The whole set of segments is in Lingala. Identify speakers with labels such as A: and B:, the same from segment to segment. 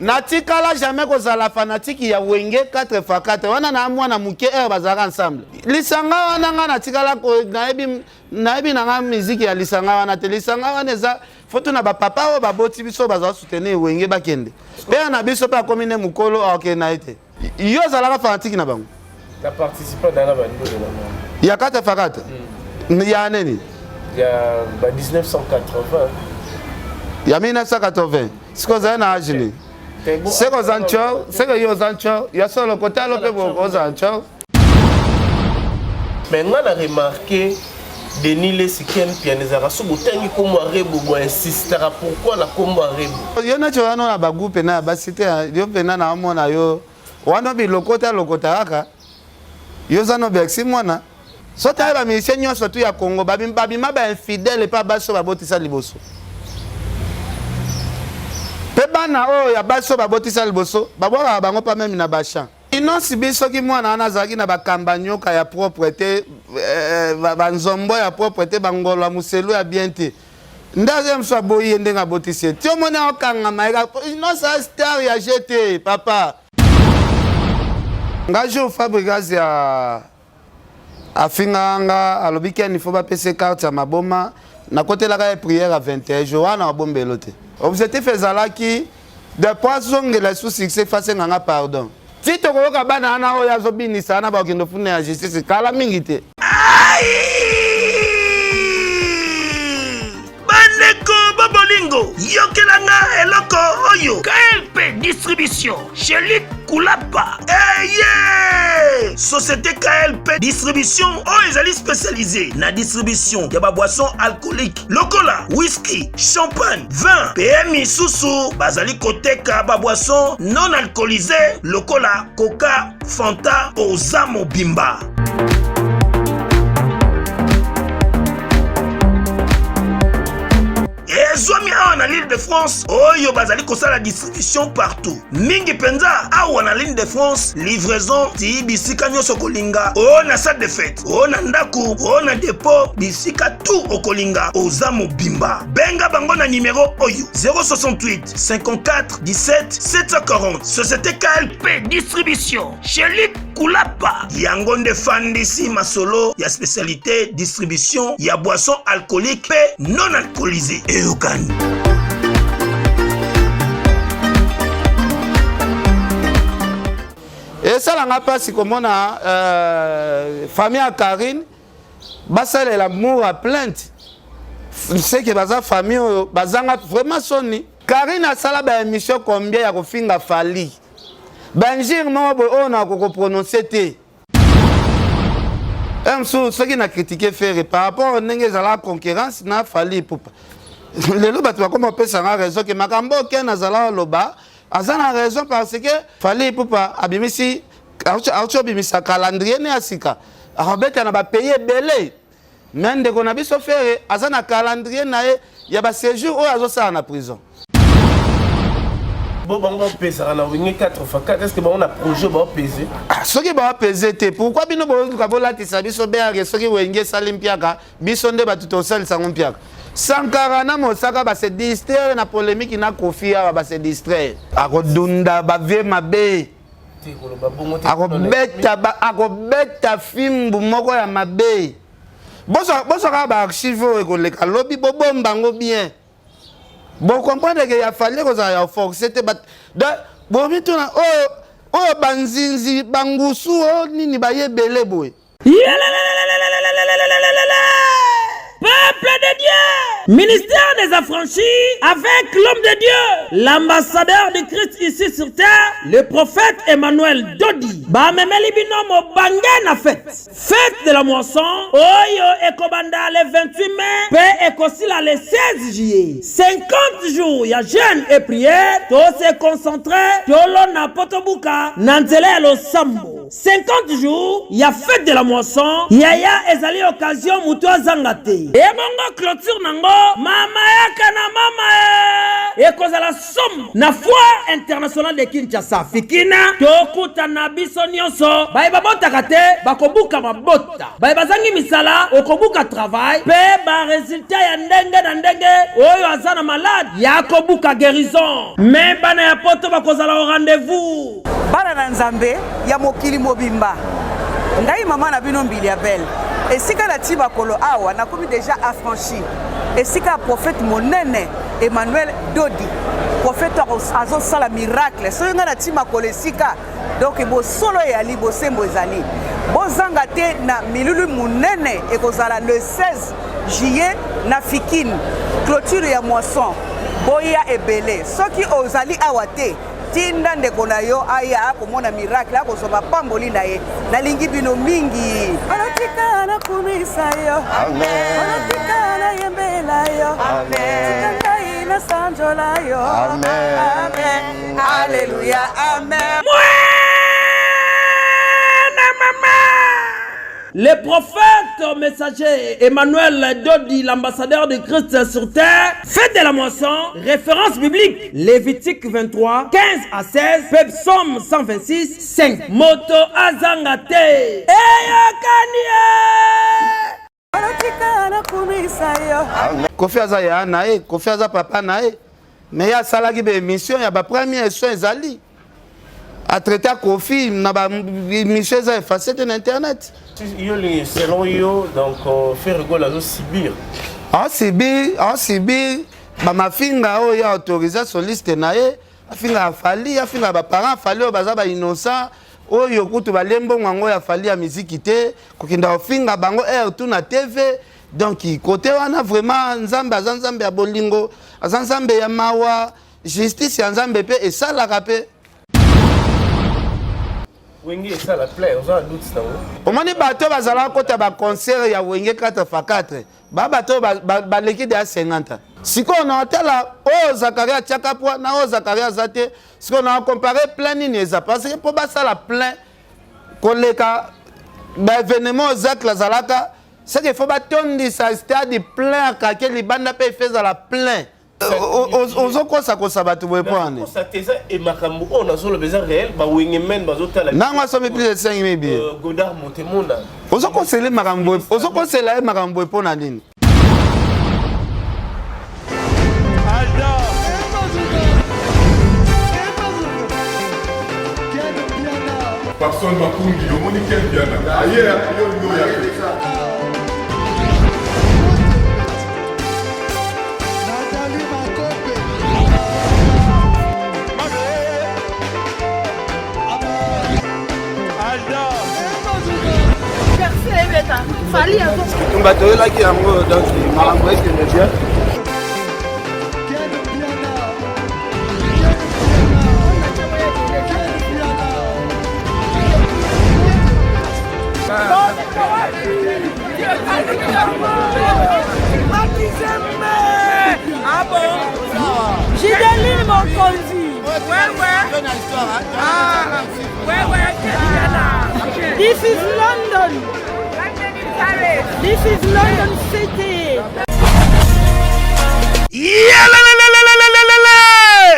A: natikala jamais kozala fanatique ya wenge 4x4 wana na mwana muke bazaka ensemble lisanga wana nga natikala ko naebi na musique ya lisanga wana te lisanga wana eza foto na ba papa o baboti biso baza soutenir wenge bakende pe na biso pa komine mukolo ok na ete yo zalaka fanatique na bango
B: tu as participé dans la bande de la mort
A: il y a 4x4 il y a nani
B: il y a 1980
A: il y a 1980 c'est quoi ça na agile c'est que Zancho, c'est que yo Zancho, il y a sur le côté le peu Zancho.
B: Mais on a remarqué Denis Lesiken pianizara subutangi comme Rebu insistera pourquoi la combo Rebu.
A: Yo na choano na bagu pena basite yo pena na mona yo. Wana bi lokota aka. Yo zano bexi mwana. So ta ba musicien nyonso tu ya Congo babi maba infidèle pas baso babotisa liboso. Pebana o ya baso babotisa liboso babwa bango pa même na bachan ino sibiso ki mwana ana zaki na bakambanyoka ya propreté banzombo ya propreté bangolo muselu ya bienté ndaze mso boyi ndenga botise ti omona okanga maika ino sa star ya GT papa ngajo Fabregas ya afinganga alobiki ni foba PC carte ya maboma na côté la prière à 21 jours wana bombelo te objectif ezalaki de poisson ngela sous succès face nganga pardon si to ko ka bana na o ya zobinisa na ba kendo fune ya justice kala mingi te
C: bandeko babolingo yokelanga eloko oyo KLP distribution chez Luc Kulapa société KLP distribution ezali spécialisée na distribution ya ba boisson alcoolique lokola whisky champagne vin PMI susu bazali koteka ba boisson non alcoolisée lokola coca fanta ozamo bimba. Zomi awa na l'île de France, oyo bazali kosala distribution partout. Mingi penza awa na l'île de France, livraison ti bisika nyoso kolinga. O na salle de fête, o na ndaku, o na dépôt, bisika tout okolinga. Ozamo bimba. Benga bango na numéro oyo 068 54 17 740. Société KLP distribution chez Luc Kulapa. Yangonde fandisi masolo ya spécialité distribution ya boisson alcoolique pe non alcoolisée.
A: Et ça n'a pas si comme on a famille à Karine, basa l'amour à plainte. C'est que basa famille basanga vraiment soni. Karine a sala ba émission combien ya kofinga fali. Benjir mo on a ko prononcer té. Ce qui n'a critiqué faire par rapport à la concurrence n'a fali pour les lobes tu vas comme on peut s'en raison que makambo ken azala loba azana raison parce que fallait pour pas abimisi auto bimisa calendrier ne asika arabeta na ba payer belé mais ndeko na biso faire azana calendrier na ya ba séjour o azo ça na prison
B: bon on pèse na wingi 4x4 est-ce que on a projet ba peser
A: ce qui ba peser te pourquoi bino bo ka bola tisa biso beare ce qui wenge salimpiaka biso nde ba tuto sel sangompiaka Sankara na mosaka ba se distraire na polémique na Kofia ba se distraire akodunda ba vie mabe akobeta fimbu moko ya mabe boso ka ba archive ko le kalobi bobomba ngo bien bon comprendre que ya fallait que ça ya forcer te bat bon mituna o banzinzi bangusu nini ba yebele boy
C: Peuple de Dieu, ministère des affranchis, avec l'homme de Dieu, l'ambassadeur de Christ ici sur terre, le prophète Emmanuel Dodi. Bamemeli binomo bange na fête. Fête de la moisson, oyo ekobanda le 28 mai, pe ekosila le 16 juillet. 50 jours, ya jeûne et prière, to se concentrer, tolo na potobuka, nantele lo sambo.
D: 50 jours, il y a fête de la moisson, yaya ezali occasion mutu azangate. Et bongo clôture nango, mama yaka na mama e kozala somme na foire internationale de Kinshasa. Fikina, tokuta na biso nyonso, bae babotaka te, bakobuka mabota. Bae bazangi misala, okobuka travail, pe ba résultat ya ndenge na ndenge, oyo azana malade, ya kobuka guérison. Mais bana ya poto bakozala au rendez-vous.
E: Bana na nzambe ya mokili mobimba. Ngai mama na bino mbili ya belle. Esika la tiba kolo awa na komi déjà affranchi. Esika prophète monene Emmanuel Dodi. Prophète azo sala miracle. So nga na tima kolo esika. Donc bo solo ya li bo sembo ezali. Bo zanga te na milulu monene ekozala le 16 juillet na Fikine. Clôture ya moisson. Boya ebele. Soki ozali awa te. Tinda ndeko na yo aya akomona miracle akosoba pamboli na ye nalingi bino mingi anatika na kumisa yo amen anatika na yembela yo amen tika na sanjola yo amen amen alleluia amen.
D: Le prophète messager Emmanuel Dodi, l'ambassadeur de Christ sur terre, fête de la moisson, référence biblique, Lévitique 23, 15 à 16, Psaume 126, 5. Moto Azangate.
A: Kofi aza ya nae, Kofi aza papa nae. Mais ya salaki be émission ya ba première soin ezali. A traiter Kofi na ba émission za effacé de internet.
B: Selon yo, donc faire rigolo à Sibir.
A: Sibir, ma finga o ya autorisé sur liste nae, afinga afali, afinga ba parents afali o baza ba innocent, o yo kutu ba lembo ngango ya afali ya musique te, kokinda ofinga bango tout na TV. Donc côté wana vraiment nzambe azanzambe ya bolingo, azanzambe ya mawa, justice ya nzambe pe esalaka pe.
B: Wenge ça la plaît, on a doute ça.
A: Au moment où bateau bazala kota ba concert ya Wenge 4x4, ba bateau ba leki de 50. Siko on a tala o Zakaria Tchakapwa na o Zakaria Zate, siko on a comparé plein nineza parce que pour ba ça la plein koleka ba événement Zak la Zalaka, c'est qu'il faut ba tondi sa stade plein ka ke libanda pe fait la plein. Ozoko sakosa batu bwepone.
B: Ça teza et makambo on a solo besoin réel ba wengemen bazotala.
A: Nanga somme plus de 5000 billets.
B: Godard Montemonda.
A: Ozoko sele makambo, ozoko sele makambo epona nini?
F: Personne m'a conduit, le monde est quel bien. Ailleurs, il y a
G: Fali a
A: bateau là qui a donc malambo est que bien.
G: Ah bon? J'ai des lignes mon conduit. This is London. This is London City.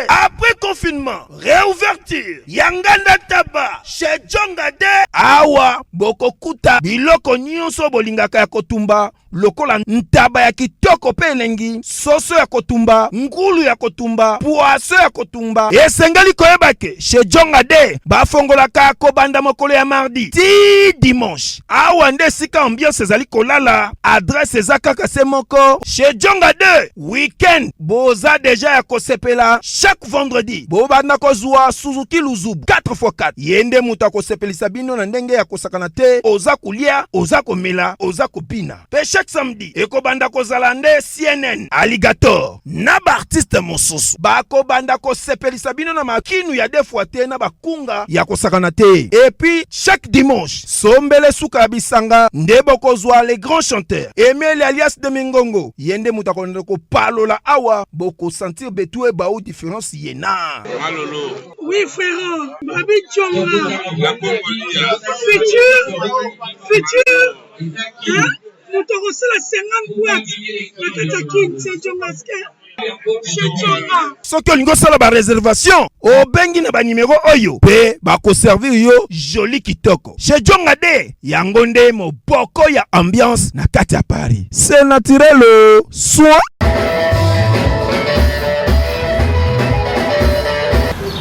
C: Après confinement, réouverture, Yanganda Taba, chez Djongade, Awa, Bokokuta, Biloko Nyonso Bolingaka ya Kotumba, lokola ntaba ya kitoko pe elengi, soso ya kotumba, ngulu ya kotumba, poaso ya kotumba. Esengeli koyebake, chez Djongade, bafongolaka kobanda mokolo ya mardi, ti dimanche. Awa nde sika ambiance ezali kolala, adresse ezakaka se moko, chez Djongade, weekend, boza deja ya kosepela, chaque vendredi, bobanda kozwa Suzuki Luzubu, 4x4. Yende muta kosepelisa bino na ndenge ya kosakana te, oza kolia, oza komela, oza kopina. Pe chaque samedi, ekobanda kozala nde CNN, Alligator, na ba artiste mosusu. Bakobanda kosepelisa bino na makinu ya defwa te na bakunga ya kosakana te. Et puis chaque dimanche, sombele suka bisanga nde bokozwa les grands chanteurs. Emile alias de Mingongo, yende mutakonde ko palola awa, boko sentir betue ba ou différence yena.
F: Malolo.
G: Oui, frère. Babi Tchonga.
F: La Congolia.
G: Futur. Hein? Nous te reçons la 50 boîtes. La Katakin, c'est Tchongaske. Chez Tchonga.
C: Soki olingo sala ba réservation, obengi na ba numéro oyo. Pe ba ko servir yo joli kitoko. Chez Tchonga de, yango nde moboko ya ambiance na kati ya Paris. C'est naturel, soit.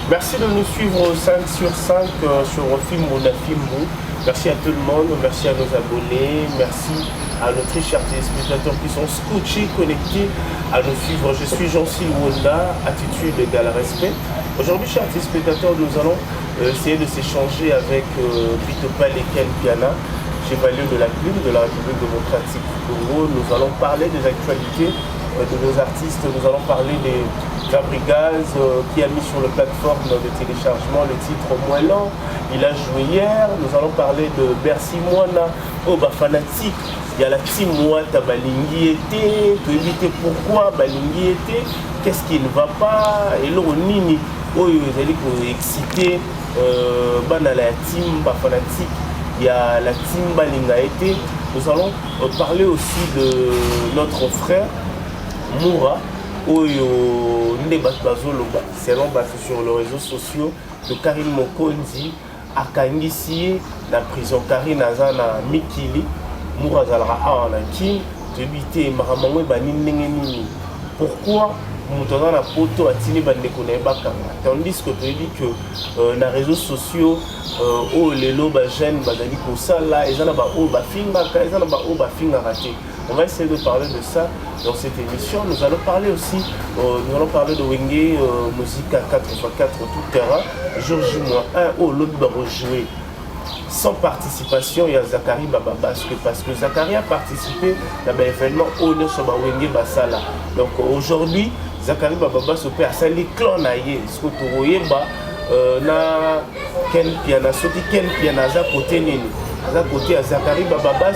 B: Merci de nous suivre 5 sur 5 sur Film Monafimbo. Merci à tout le monde, merci à nos abonnés, merci à nos très chers téléspectateurs qui sont scotchés, connectés à nous suivre. Je suis Jean-Sil Wonda, attitude égale respect. Aujourd'hui, chers téléspectateurs, nous allons essayer de s'échanger avec Bitopal et Ken Piana, chevalier de la plume de la République démocratique du Congo. Nous allons parler des actualités de nos artistes, nous allons parler des Fabrigaz qui a mis sur la plateforme de téléchargement le titre Moellan. Il a joué hier. Nous allons parler de Bercy Moana, Oba Fanatique. Il y a la team Moata Balingi était. Tu éviter pourquoi Balingi était. Qu'est-ce qui ne va pas. Et là, Nini, oh, ils allaient exciter la team Fanatique. Il y a la team Balinga était. Nous allons parler aussi de notre frère Moura. Oyo Nebat Bazoloba, selon sur les réseaux sociaux, de Karine Mokonzi, Akangisi, la prison Karine Azana Mikili, Mourazalra Aanakin, de Bité Maramangwe Baninengeni. Pourquoi Moutona la poto a tini bandekone bakanga? Tandis que tu dis que dans les réseaux sociaux, oh les loba jeunes bazali pour ça là, ils en ont ba oh ba finga, ils en ont ba oh ba finga raté. On va essayer de parler de ça dans cette émission. Nous allons parler aussi, de Wenge, musique à 4x4 tout terrain. Jour J-1, oh l'autre va rejouer. Sans participation, il y a Zachary Bababa, parce que Zachary a participé à l'événement Honneur sur Wenge Basala. Donc aujourd'hui, Zachary Bababa se fait à Sali Clan Naye. Ce que tu vois, na Ken Piana, Soti Ken Piana, za côté nini. À côté à Zachary Bababa,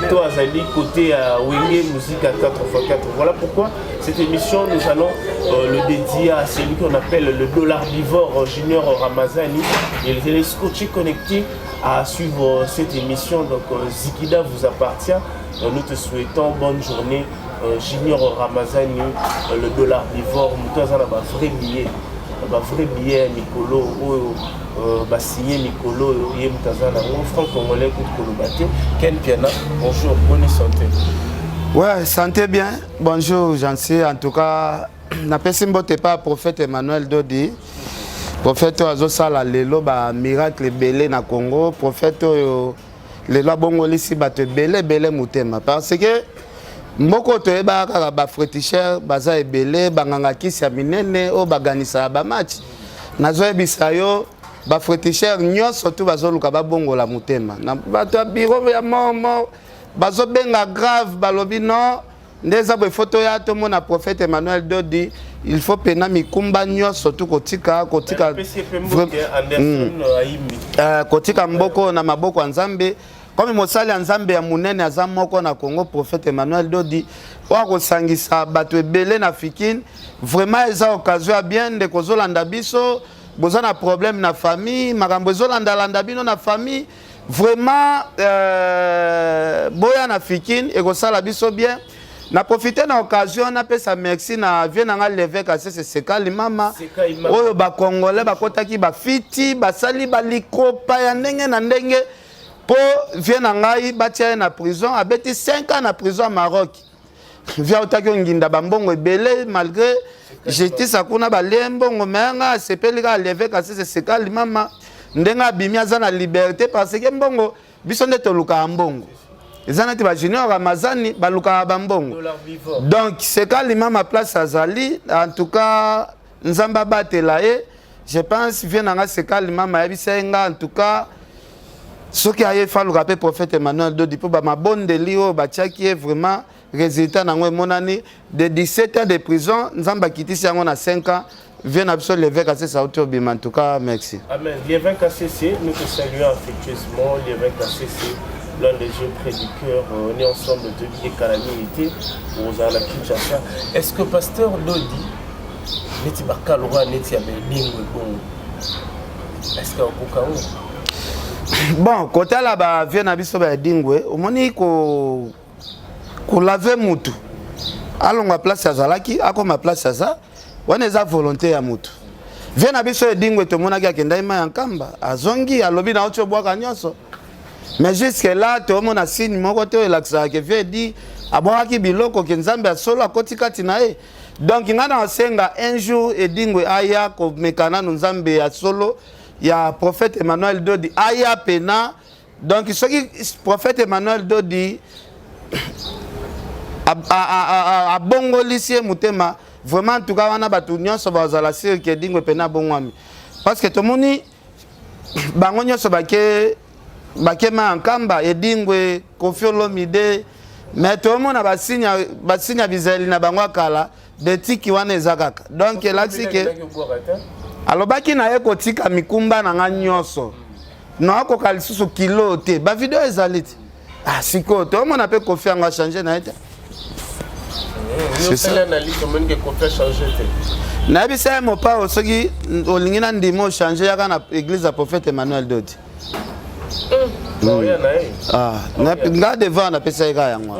B: toi Azali côté à Wenge musique à 4x4. Voilà pourquoi cette émission nous allons le dédier à celui qu'on appelle le dollar vivant Junior Ramazani. Il est scotché connecté à suivre cette émission. Donc Zikida vous appartient. Nous te souhaitons bonne journée. Junior Ramazani, le dollar vivant. Nous avons un vrai billet. Un vrai billet Nicolo. Signé Nicolo, franc congolais Ken Piana, bonjour, bonne santé.
A: Ouais, santé bien. Bonjour, Jancy. En tout cas, na pesimbote pas prophète Emmanuel Dodi. Prophète azosala lelo ba miracle belé na Congo. Prophète lelo bongo lisi bato belé mutema parce que mboko to ba kaka ba freticheur baza ebele banganga kisi ya minene o baganisa ba match. Nazo ebisa yo ba freticheur nyonso tu bazoluka babongola mutema na bato ya biro ya momo bazobenga grave balobi non ndeza bo photo ya to mona prophète Emmanuel Dodi il faut pena mikumba nyonso tu kotika kotika mboko na maboko ya Nzambe comme mosali ya Nzambe ya munene aza moko na Congo prophète Emmanuel Dodi wa kosangisa bato ebele na fikine vraiment eza occasion ya bien de kozolanda biso. Boza na problème na famille, makambo landa bino na famille, vraiment boya na fikine et kosala biso bien. Na profiter na occasion na pesa merci na vienne nga l'évêque à ce Sekali mama. Oyo ba congolais ba kotaki ba fiti, ba sali ba liko pa ya ndenge na ndenge po vienne ngai batia na prison, abeti 5 ans na prison à Maroc. Via otaki nginda bambongo ebele malgré j'étais sakuna balembo ngomenga sepelika l'évêque à ce Sekali mama ndenga bimia za na liberté parce que mbongo biso ndeto luka mbongo ezana ti ba junior Ramazani baluka bambongo donc Sekali mama place azali en tout cas nzamba batela e je pense vient nga Sekali mama yabisenga en tout cas Ce qui a fallu rappeler prophète Emmanuel Dodi pour ma bonne délire, qui est vraiment résultat dans mon année de 17 ans de prison, nous avons quitté ça on a 5 ans. Viens absolument l'évêque à ses autos, en tout cas, merci.
B: Amen. L'évêque ACC, nous te saluons affectueusement. L'évêque ACC, l'un des jeunes prédicateurs, on est ensemble de vie et calamité aux Ala Kinshasa. Est-ce que pasteur Dodi, Neti Bakalora, Neti Abeding, est-ce qu'il y a un
A: bon, côté là-bas, vient à biso ba dingwe, au moni ko laver mutu. Allons ma place à Zalaki, à ma place à ça. On est à volonté à mutu. Vient à biso dingwe to mona ga kenda ima yankamba, azongi alobi na ocho bwa kanyoso. Mais jusque là, to mona signe moko to relaxa ke vie di abwaki biloko ke nzambe asolo akoti kati na e. Donc ngana osenga un jour et dingwe aya ko mekana nzambe asolo. Il y a le prophète Emmanuel Dodi, Aya Pena. Donc, ce qui prophète Emmanuel Dodi, à Bongo lycée Moutema, vraiment, en tout cas, on a battu l'union sur la série qui est digne Pena Bongwami. Parce que tout le monde, Bangonio sur Bakema en Kamba, et digne Kofi Olomide, mais tout le monde a signé Bizeli na Bangwakala, de Tiki Wane Zagaka. Donc, là, c'est que. Alors baki na yeko tika mikumba na nganyoso na ko kalisusu kilo te ba video ezaliti ah siko to mona pe Kofi anga changer na eta
B: c'est ça l'analyse comment que Kofi changer te
A: na bisa mo pa osoki olingina ndimo changer ya kana église à prophète Emmanuel Dodi nga devant na pesa ega yango.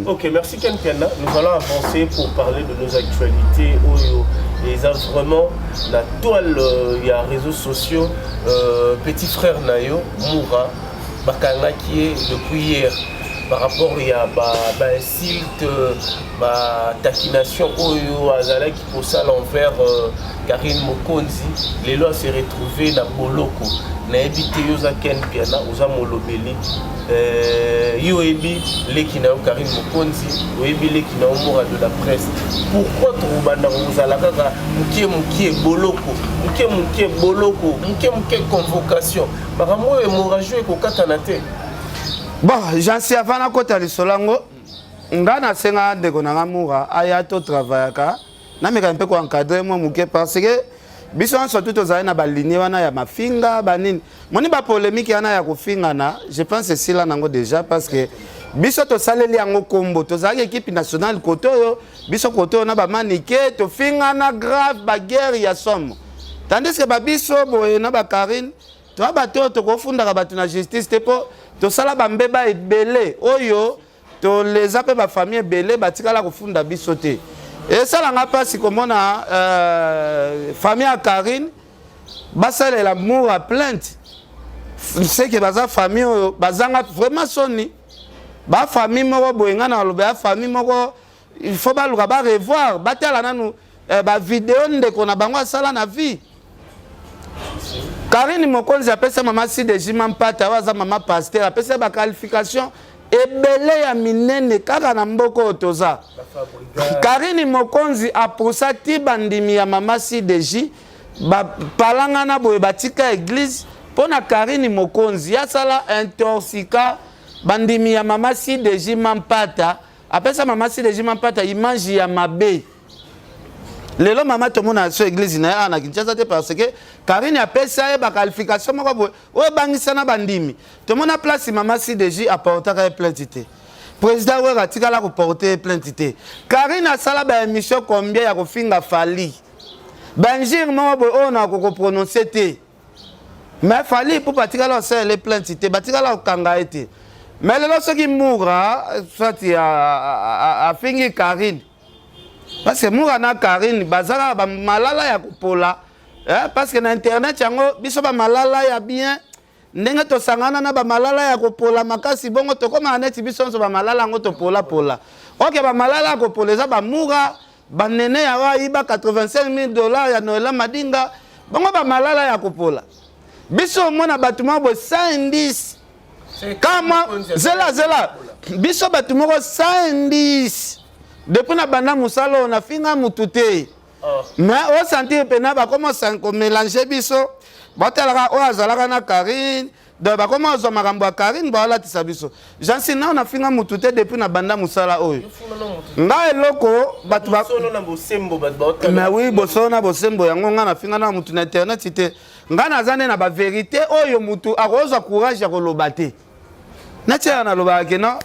B: OK, merci Ken Piana. Nous allons avancer pour parler de nos actualités. Les vraiment la toile, il y a réseaux sociaux. Petit frère Nayo, Moura, Bakanga qui est depuis hier. Par rapport il y a insulte, taquination Oyo Azala qui pour ça l'envers Karine Mokonzi. Les lois s'est retrouvées dans Boloko. Na ebité yoza Ken Piana, oza molobeli. Yoebi lekina Karine Mokonzi, yoebi lekina Moura de la presse. Pourquoi Troubanda Ozala kaka mukie boloko, mukie boloko, mukie convocation. Baramo e morajou e kokatana te.
A: Bon, j'en sais avant la côte à l'Isolango, ngana senga de Gonamura, ayato travaillaka, namika un peu encadrer moi mouké parce que bison surtout aux années na ligne wana ya mafinga banini. Moni ba polémique yana ya kofinga na, je pense que c'est là nango déjà parce que biso to saleli yango kombo to za équipe nationale koto biso koto na ba manike to finga na grave ba guerre ya somme. Tandis que ba biso boye na ba Karine to ba to kofunda ka batu na justice te po to sala bambeba ebele oyo to les appels ba famille ebele batikala kofunda biso te et ça nga pasi komona famille à Karine basala l'amour à plainte c'est que baza famille bazanga vraiment soni ba famille moko boyenga na lobe famille moko il faut ba luka ba revoir batala nanu ba vidéo ndeko na bango sala na vie. Karine Mokonzi appelle maman si de Jimampata waza maman pasteur appelle sa qualification ebele ya minene kaka na mboko otoza. Karine Mokonzi a poussa ti bandimi ya maman si de J ba palangana boye batika église pona Karine Mokonzi ya sala intoxica bandimi ya maman si de Jimampata appelle sa maman si de Jimampata image ya mabe. Lelo maman tout le monde a sur l'église na Kinshasa parce que Karine a payé ça ba qualification moko o bangisa na bandimi tout le monde a place maman si déjà apporter plainte président ouais ratika la porter plainte Karine a sala ba émission combien ya ko finga fali banjir moko on a ko prononcer te mais fali pour patika la ça les plainte batika la kanga été mais lelo ce qui mourra soit a fingi Karine. Parce que Moura na Karine bazala ba malala ya kupola parce que na internet yango biso ba malala ya bien ndenge to sangana na ba malala ya kupola makasi bongo to koma net biso so ba malala ngo to pola OK ba malala ya kupola za ba Moura ba nene ya wa iba $85,000 ya Noela Madinga bongo ba malala ya kupola biso mona batuma bo 110 kama zela biso batuma ko 110 depuis na banda musalo na finga mutute mais on sentir pena ba commence à mélanger biso batalaka o azalaka na Karine donc bakoma ozwa makambo ya Karine baolatisa biso jansi na na finga mutu te depuis na banda musala oyo nga eloko batu ba mais oui bosona bosembo yango nga na finga na mutu na internet te nga nazane na ba vérité oyo mutu akozwa courage ya koloba te na tia na loba ke no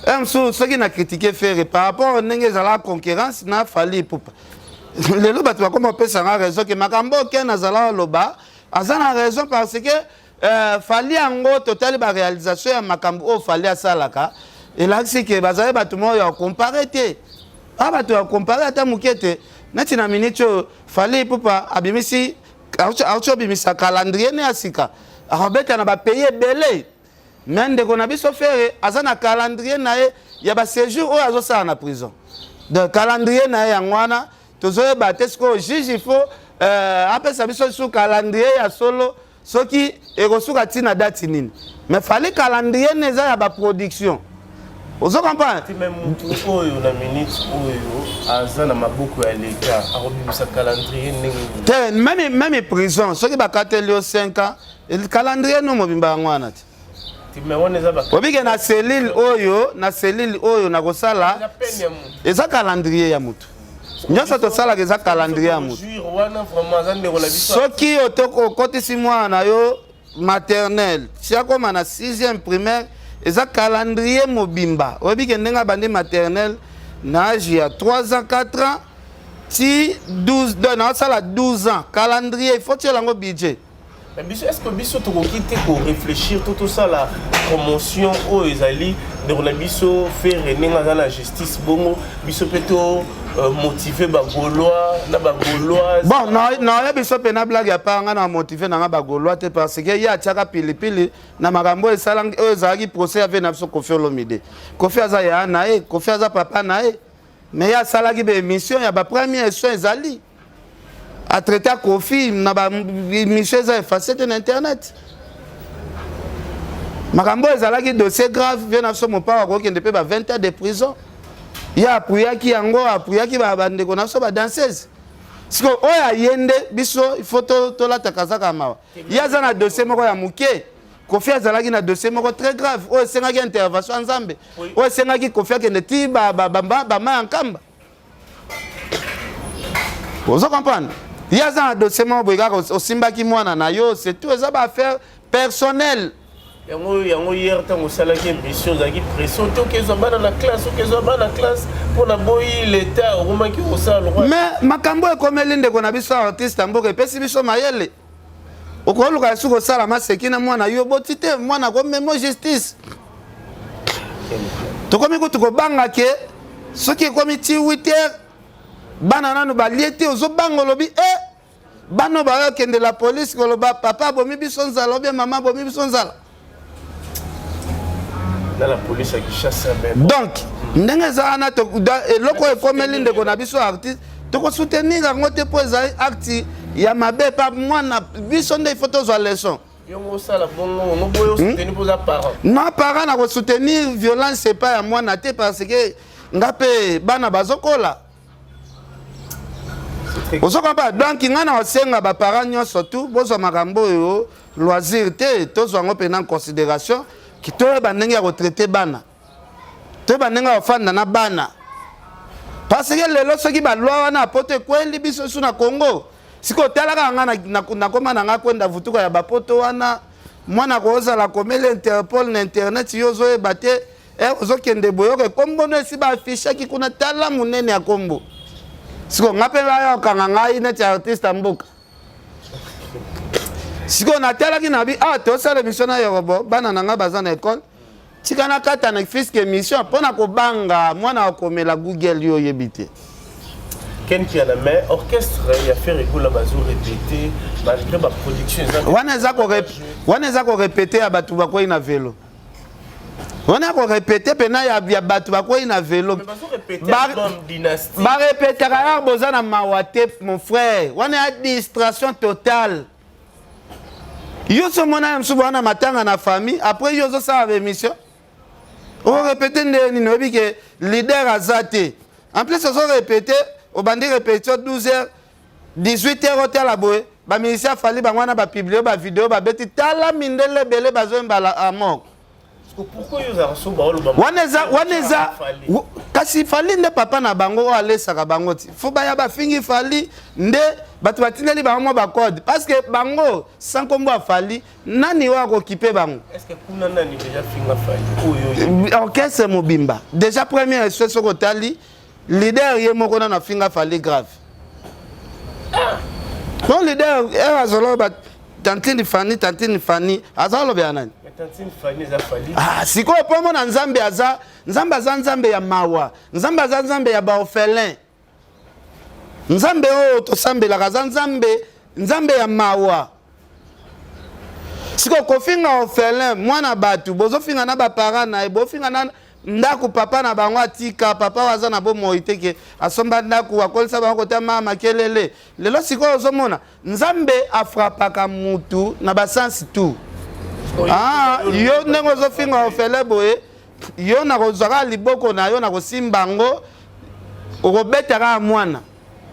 A: emso soki na critiquer faire par rapport ndenge za la concurrence na fali pupa lelo batu bakoma pesa nga raison ke makambo ke na zala loba azana raison parce que fali yango total ba réalisation ya makambo o fali asalaka elakisi ke bazali batu mo ya comparer te batu ya comparer ata mukete nati na minute fali pupa abimisi auto bimisa calendrier ne asika abeta na ba payer belé mende kona biso faire azana calendrier na ye ya ba séjour o azo sala na prison de calendrier na ye yangwana tozoye batesko juge il faut apesa biso sous calendrier ya solo soki ekosuka tina date nini mais fallait calendrier neza ya ba production ozo comprendre
B: même mutu oyo na minute oyo azana maboko ya leta arobimisa calendrier
A: te même prison soki bakateli 5 ans le calendrier no mobimba ngwana ti obike na cellule oyo na kosala eza calendrier ya mutu nyonso tosalaka eza calendrier ya mutu soki okotisi mwana na yo maternelle si akoma na 6e primaire eza calendrier mobimba obike ndenge abandi maternelle na age ya 3 ans 4 ans ti 12 donc naosala 12 ans calendrier il faut tiela yango budget.
B: Est-ce que biso to quitter pour réfléchir tout ça la promotion aux ezali de la biso faire renenga la justice bongo biso peto motiver ba gaulois na ba gaulois
A: bon non biso pena blague ya panga na motiver na ba gaulois te parce que ya tiaka pilipili na makambo esalangi ezalaki procès avec na biso Kofi Olomide Kofi aza ya na e Kofi aza papa na e mais ya salaki be émission ya ba première soin ezali à traiter à Kofi, na ba mission za effacé sur internet. Makambo ezalaki dossier grave vient na so mon père ko kende pe ba 20 ans de prison. Ya apuyaki yango apuyaki ba bande ko na so ba danseuse. Siko oya yende biso photo to la takazaka mawa. Ya za na dossier moko ya muke. Kofi azalaki na dossier moko très grave. O sengaki intervention nzambe. O sengaki Kofi kende ti ba ma nkamba. Vous comprenez? Il y a un dossier au Simbaki Mwana na yo, c'est tout ça affaire personnelle.
B: Yango hier tango salaki émission zaki pression to ke zo bana na classe ke zo bana classe pour na boyi l'état au moment qui au sala.
A: Mais makambo e komeli ndeko na biso artiste mboka pesi biso mayele. Okoluka suko sala masekina mwana yo botite mwana ko memo justice. To komi ko tuko banga ke soki komi ti 8h bana nanu baliete ozo bangolobi bano ba kende la police koloba papa bomi biso nzala bien maman bomi biso nzala
B: dans la police qui chasse ben
A: donc ndenge za na to eloko e komeli ndeko na biso artiste to ko soutenir ngo te poza acte ya mabe pa mwana biso nde photo za leçon
B: yongo sala bongo no boyo soutenir poza parent
A: non parent na ko soutenir violence c'est pas ya mwana te parce que ngape bana bazokola. Ozo kamba donc ngana osenga ba parents nyonso tout bozo makambo yo loisir te tozo ngo pena en considération ki to ba ndenge ya retraiter bana to ba ndenge ofanda na bana parce que lelo soki ba loi wana apote kweli biso su na Congo siko talaka ngana na koma na ngakwenda vutuka ya bapoto wana mwana koza la komele Interpol na internet yozo e bate ozo kende boyoke kombo no si ba affiche ki kuna tala munene ya kombo. Siko ngapela yo kanga ngai na artiste mboka. Siko na tela ki na bi to sala mission na yobo bana nanga baza na école. Tika na kata na fiske mission pona ko banga mwana akomela Google yo yebite.
B: Ken qui a la main orchestre il a fait réguler bazo répéter malgré ba production
A: wana za ko répéter ya batu ba ko ina vélo. On a répété pena ya batu ba ko ina vélo. Ba répéter ka bozana mawate mon frère. On a distraction totale. Yo so mona msubana matanga na famille après yo zo sa émission. On répéter ndeni no bi ke leader azate. En plus on répéter au bandi répétition 12h 18h hôtel à boé ba ministère fali bango na ba publier ba vidéo ba beti tala mindele belé bazombala à mort.
B: Pourquoi ils ont reçu ba lo ba?
A: Waneza kasi fali nde papa na bango alesaka bango ti. Faut ba ya ba fingi fali nde batu batineli bango ba code parce que bango sans kombo fali nani wa ko occuper bango.
B: Est-ce que kuna nani déjà finga fali?
A: Orchestre Mobimba. Déjà première espèce ko tali leader ye moko na finga fali grave. Bon leader azolo ba tantine Fanny azalo bya nani?
B: Tantine Fanny za fali.
A: Ah siko pomo na nzambe aza nzambe ya mawa nzambe aza nzambe ya ba orphelin nzambe o to sambela kaza nzambe ya mawa siko kofinga orphelin mwana batu bozo finga na ba parents na bo finga na ndaku papa na bango atika papa waza na bo moiteke asomba ndaku akolisa bango ta mama kelele lelo siko ozomona nzambe afrapaka mutu na basansi tu. Ah, yo nengo zo finga ofele boye yo na kozaka liboko na yo na kosimbango okobetaka mwana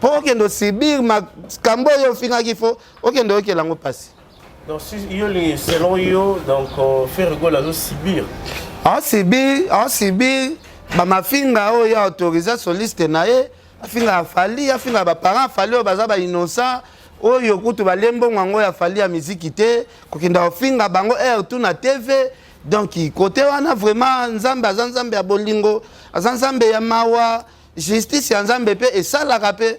A: po okendo sibir makambo yo finga kifo okendo okelango pasi.
B: Donc si yo selon yo donc faire rigole à Sibir.
A: Sibir ba mafinga o ya autoriser soliste na ye afinga fali afinga ba parents fali o baza ba innocent oyo kutu balembo ngango ya fali ya muziki te kokinda ofinga bango air tout na TV donc côté wana vraiment nzambe azan nzambe ya bolingo azan nzambe ya mawa justice ya nzambe pe esalaka pe.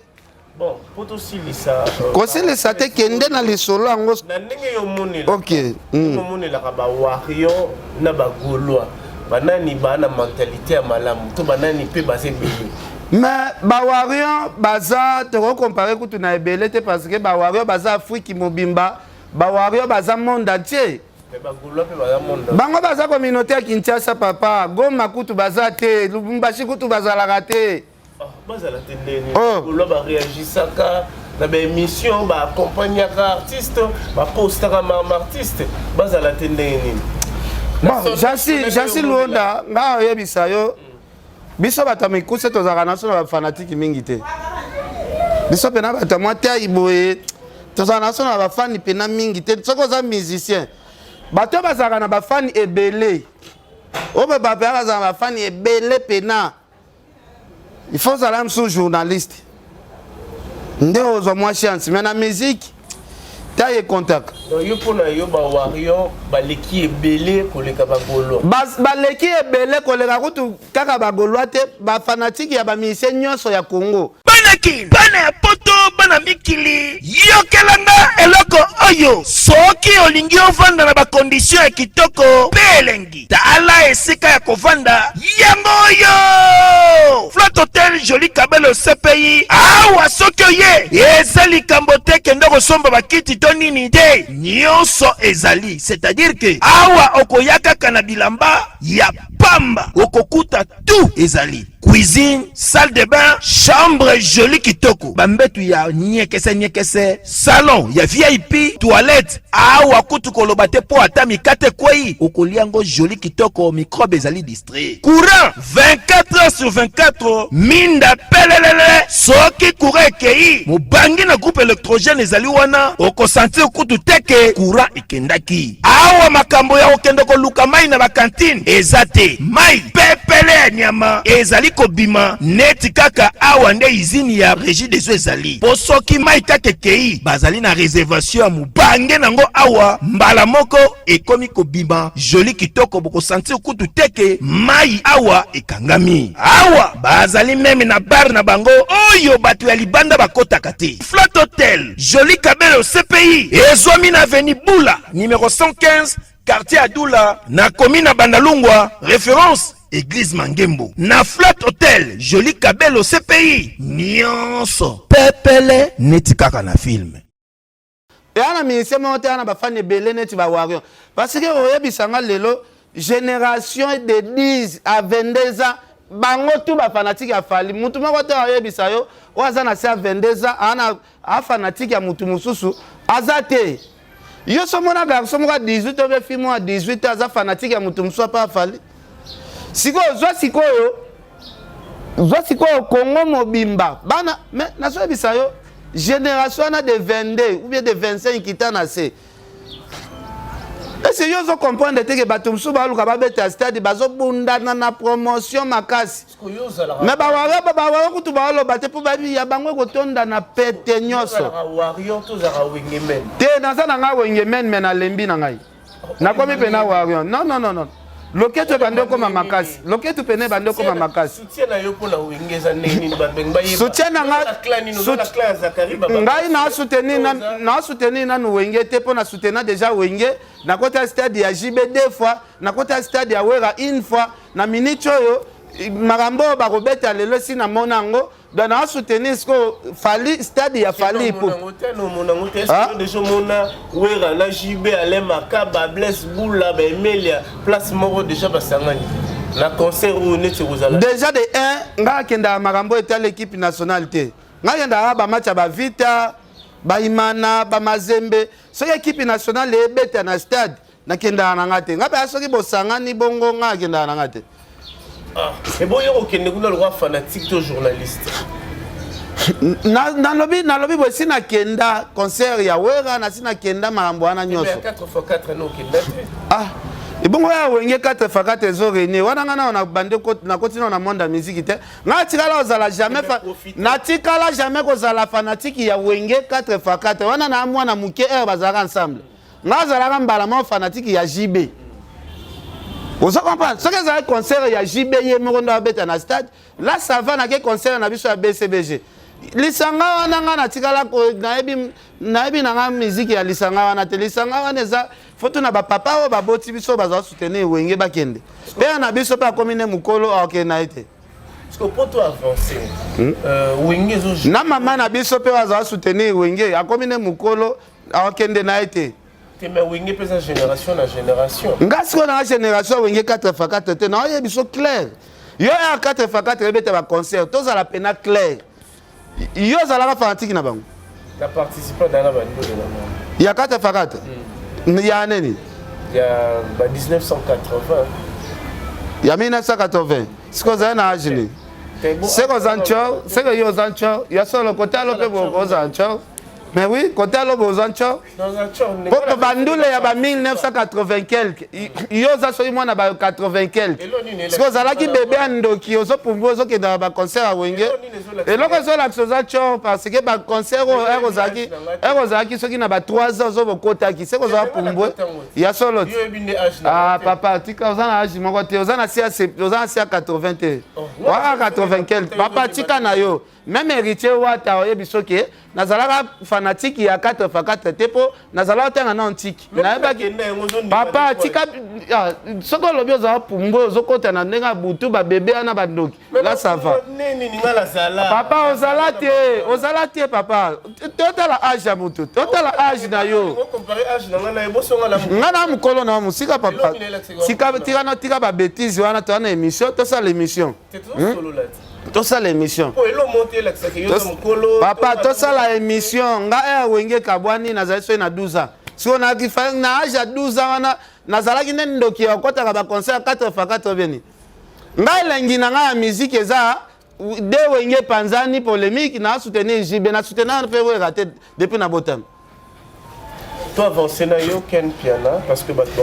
B: Bon poto silisa
A: kosilisa te kende na lisolo yango
B: na ndenge yo monela.
A: OK
B: monela ka ba wario na ba golwa banani bana mentalité ya malamu to banani pe bazebele.
A: Mais Bawarian baza te comparer kutu na ebele te parce que Bawarian baza Afrique Mobimba Bawarian baza monde entier.
B: Mais bagolo pe baza monde.
A: Bango baza communauté ya Kinshasa papa Goma kutu baza te Lubumbashi kutu baza la raté.
B: Baza la tendeni. Bagolo ba réagissaka na ba émission ba accompagnaka artiste ba postaka ma artiste baza la tendeni.
A: Bon, Jansi Luonda nga oyebisa yo biso batamikuse tozaka naso na fanatiki mingi te biso pena batamwa te iboye tozaka naso na bafani pena mingi te soko za musicien bato bazaka na bafani ebele obe bape bazaka na bafani ebele pena il faut zala mso journaliste nde ozwa mwa chance mais na musique ta ye contact
B: donc yo pona yo ba wario baleki ebele koleka bagolo
A: baleki ebele koleka kutu kaka bagolo te ba fanatique ya ba musicien nyonso ya Congo
C: banaki bana ya poto bana mikili yokelanga eloko oyo soki olingi ovanda na bakondition ya kitoko pe elengi tala esika ya kovanda yango oyo Flat Hotel Joli Kabelo CPI awa soki oye eza likambo te kende kosomba bakiti to nini te nyonso ezali c'est-à-dire que awa okoyaka kana bilamba ya pamba okokuta tout ezali cuisine, salle de bain, chambre jolie kitoko. Bambetu ya nyekese, salon ya VIP, toilette. Awa kutu kolobate po atami kate kwei. Okoliango jolie kitoko microbe ezali distrait. Courant 24h/24. Minda pelelele. Soki courant kei. Mubangi na groupe électrogène ezali wana. Oko sentir kutu teke courant ikendaki. Awa makambo ya okendoko luka mai na ba cantine. Ezate mai pepele nyama ezali kobima neti kaka awa nde izini ya régie des eaux ezali po soki mai kake kei bazali na réservation ya mubange nango awa mbala moko ekomi kobima joli kitoko boko sentir kutu teke mai awa ekangami awa bazali meme na bar na bango oyo bato ya libanda bakotaka te. Flat Hotel Joli Kabelo CPI ezwami na avenue Bula numéro 115 quartier Adoula na commune na Bandalungwa référence Église Mangembo. Na Flat Hotel Joli Kabelo CPI nyonso pepele neti kaka na film.
A: Yana ministère monté na bafane belé neti ba wario parce que oyebisanga lelo génération de 10 à 22 ans bango tout ba fanatique ya fali mutu moko te oyebisa yo oza na sa 22 ans ana a fanatique ya mutu mususu azate yo somona garçon mo 18 obe fimo à 18 aza fanatique ya mutu mususu pa fali sikoyo zwa sikoyo Congo mobimba bana mais nazo bisayo génération de 22 ou bien de 25 qui t'en a assez. Est-ce que vous comprenez que batum suba luka babeta stade bazo bunda na promotion makasi. Mais bawara kutu balo bate pour babi ya bango kotonda na pete nyoso. Te na sana nga wengemen mena lembi na ngai. Na komi pena warion. Non non non non. Loketo bando koma makasi. Loketo pene bando koma makasi.
B: Soutien na yo pona wengeza neni babenga ye.
A: Soutien na nga ngai na soutenir na wenge te pona soutenir déjà wenge na kota stade ya JB deux fois na kota stade ya Wera une fois na minute yo marambo ba robeta lelo si na monango donc na soutenir ce fali stade ya fali pour
B: déjà mona Wera na JB Alemaka ba Bless Boula ba Emelia place moko déjà basangani la concert où ne tu vous allez
A: déjà de 1 nga kenda marambo eta l'équipe nationale te nga kenda ba match ba Vita ba Imana ba Mazembe so équipe nationale ebeta na stade na kenda na ngate nga ba soki bosangani bongo nga kenda na ngate.
B: Et bon, il y a un fanatique de journaliste.
A: Na lobby bosi na kenda concert ya Wera na sina kenda marambo ana nyoso.
B: Mais 4x4 no kenda.
A: Ah. Et bon ouais wenge 4x4 zo réuni. Wana ngana na bande na continue na monde musique te. Na tikala ozala jamais na tikala jamais kozala fanatique ya wenge 4x4. Wana na mwana muke bazara ensemble. Na zala mbala mo fanatique ya JB. Vous comprenez? Ce que vous avez concert, il y a JB, il y a un stade. Là, ça va, il y a un concert, il y a un BCBG. Lisanga wana na tikala ko naibi na musique ya lisanga wana te lisanga wana za foto na ba papa o ba boti biso baza soutenir wenge bakende. Pe na biso pa komine mukolo ok na ite.
B: Parce que pour toi avancer wenge zo
A: na mama na biso pe baza soutenir wenge a komine mukolo okende na ite.
B: Mais wenge pesa génération na génération.
A: Ngasi ko na génération wenge 4x4 te na biso clair. Yo ya 4x4 rebete ba concert toza la pena clair. Yo zalaka fanatique na bango.
B: Tu as participé dans la bande de la mort.
A: Il y a 4x4. Il y a neni.
B: Il y a 1980.
A: Il y a 1980. C'est quoi ça na agini? C'est quoi zancho? C'est que yo zancho. Il y a solo côté lope bo zancho. Mais oui, côté lope bo zancho.
B: Dans zancho.
A: Pour bandule ya ba 1980 quelque. Yo za so moi na ba 80 quelque. C'est quoi ça là qui bébé andoki ozo pumbu ozo ke na ba concert a wenge. Et là que so la zancho parce que ba concert o erozaki soki na ba 3 ans ozo bokota ki. C'est quoi ça pumbu? Il y a solo. Ah papa, tika ozana agi moko te ozana sia 80 te. Wa 80 quelque. Papa tika na yo. Même héritier wata oyebiso ke nazalaka fanatique ya 4x4 te po nazalaka tanga na antique. Papa tika soko lobi oza pumbo ozokota na ndenga butu ba bébé ana bandoki. Là ça va. Papa ozala te papa. Total âge ya mutu. Total âge na yo. Ngana mukolo na musika papa. Tika ba bêtise wana to na émission to ça l'émission. Tout ça l'émission. Papa, tout ça l'émission. Nga wenge kabwani na zaisho na 12 ans. Si on a différent na âge à 12 ans na nazala ki nendo ki okota ka ba concert 4x4 beni. Nga elengi na nga musique eza de wenge panzani polémique na soutenir JB na soutenir pe we raté depuis na botam.
B: Toi avancer na yo ken piana parce que ba
A: tu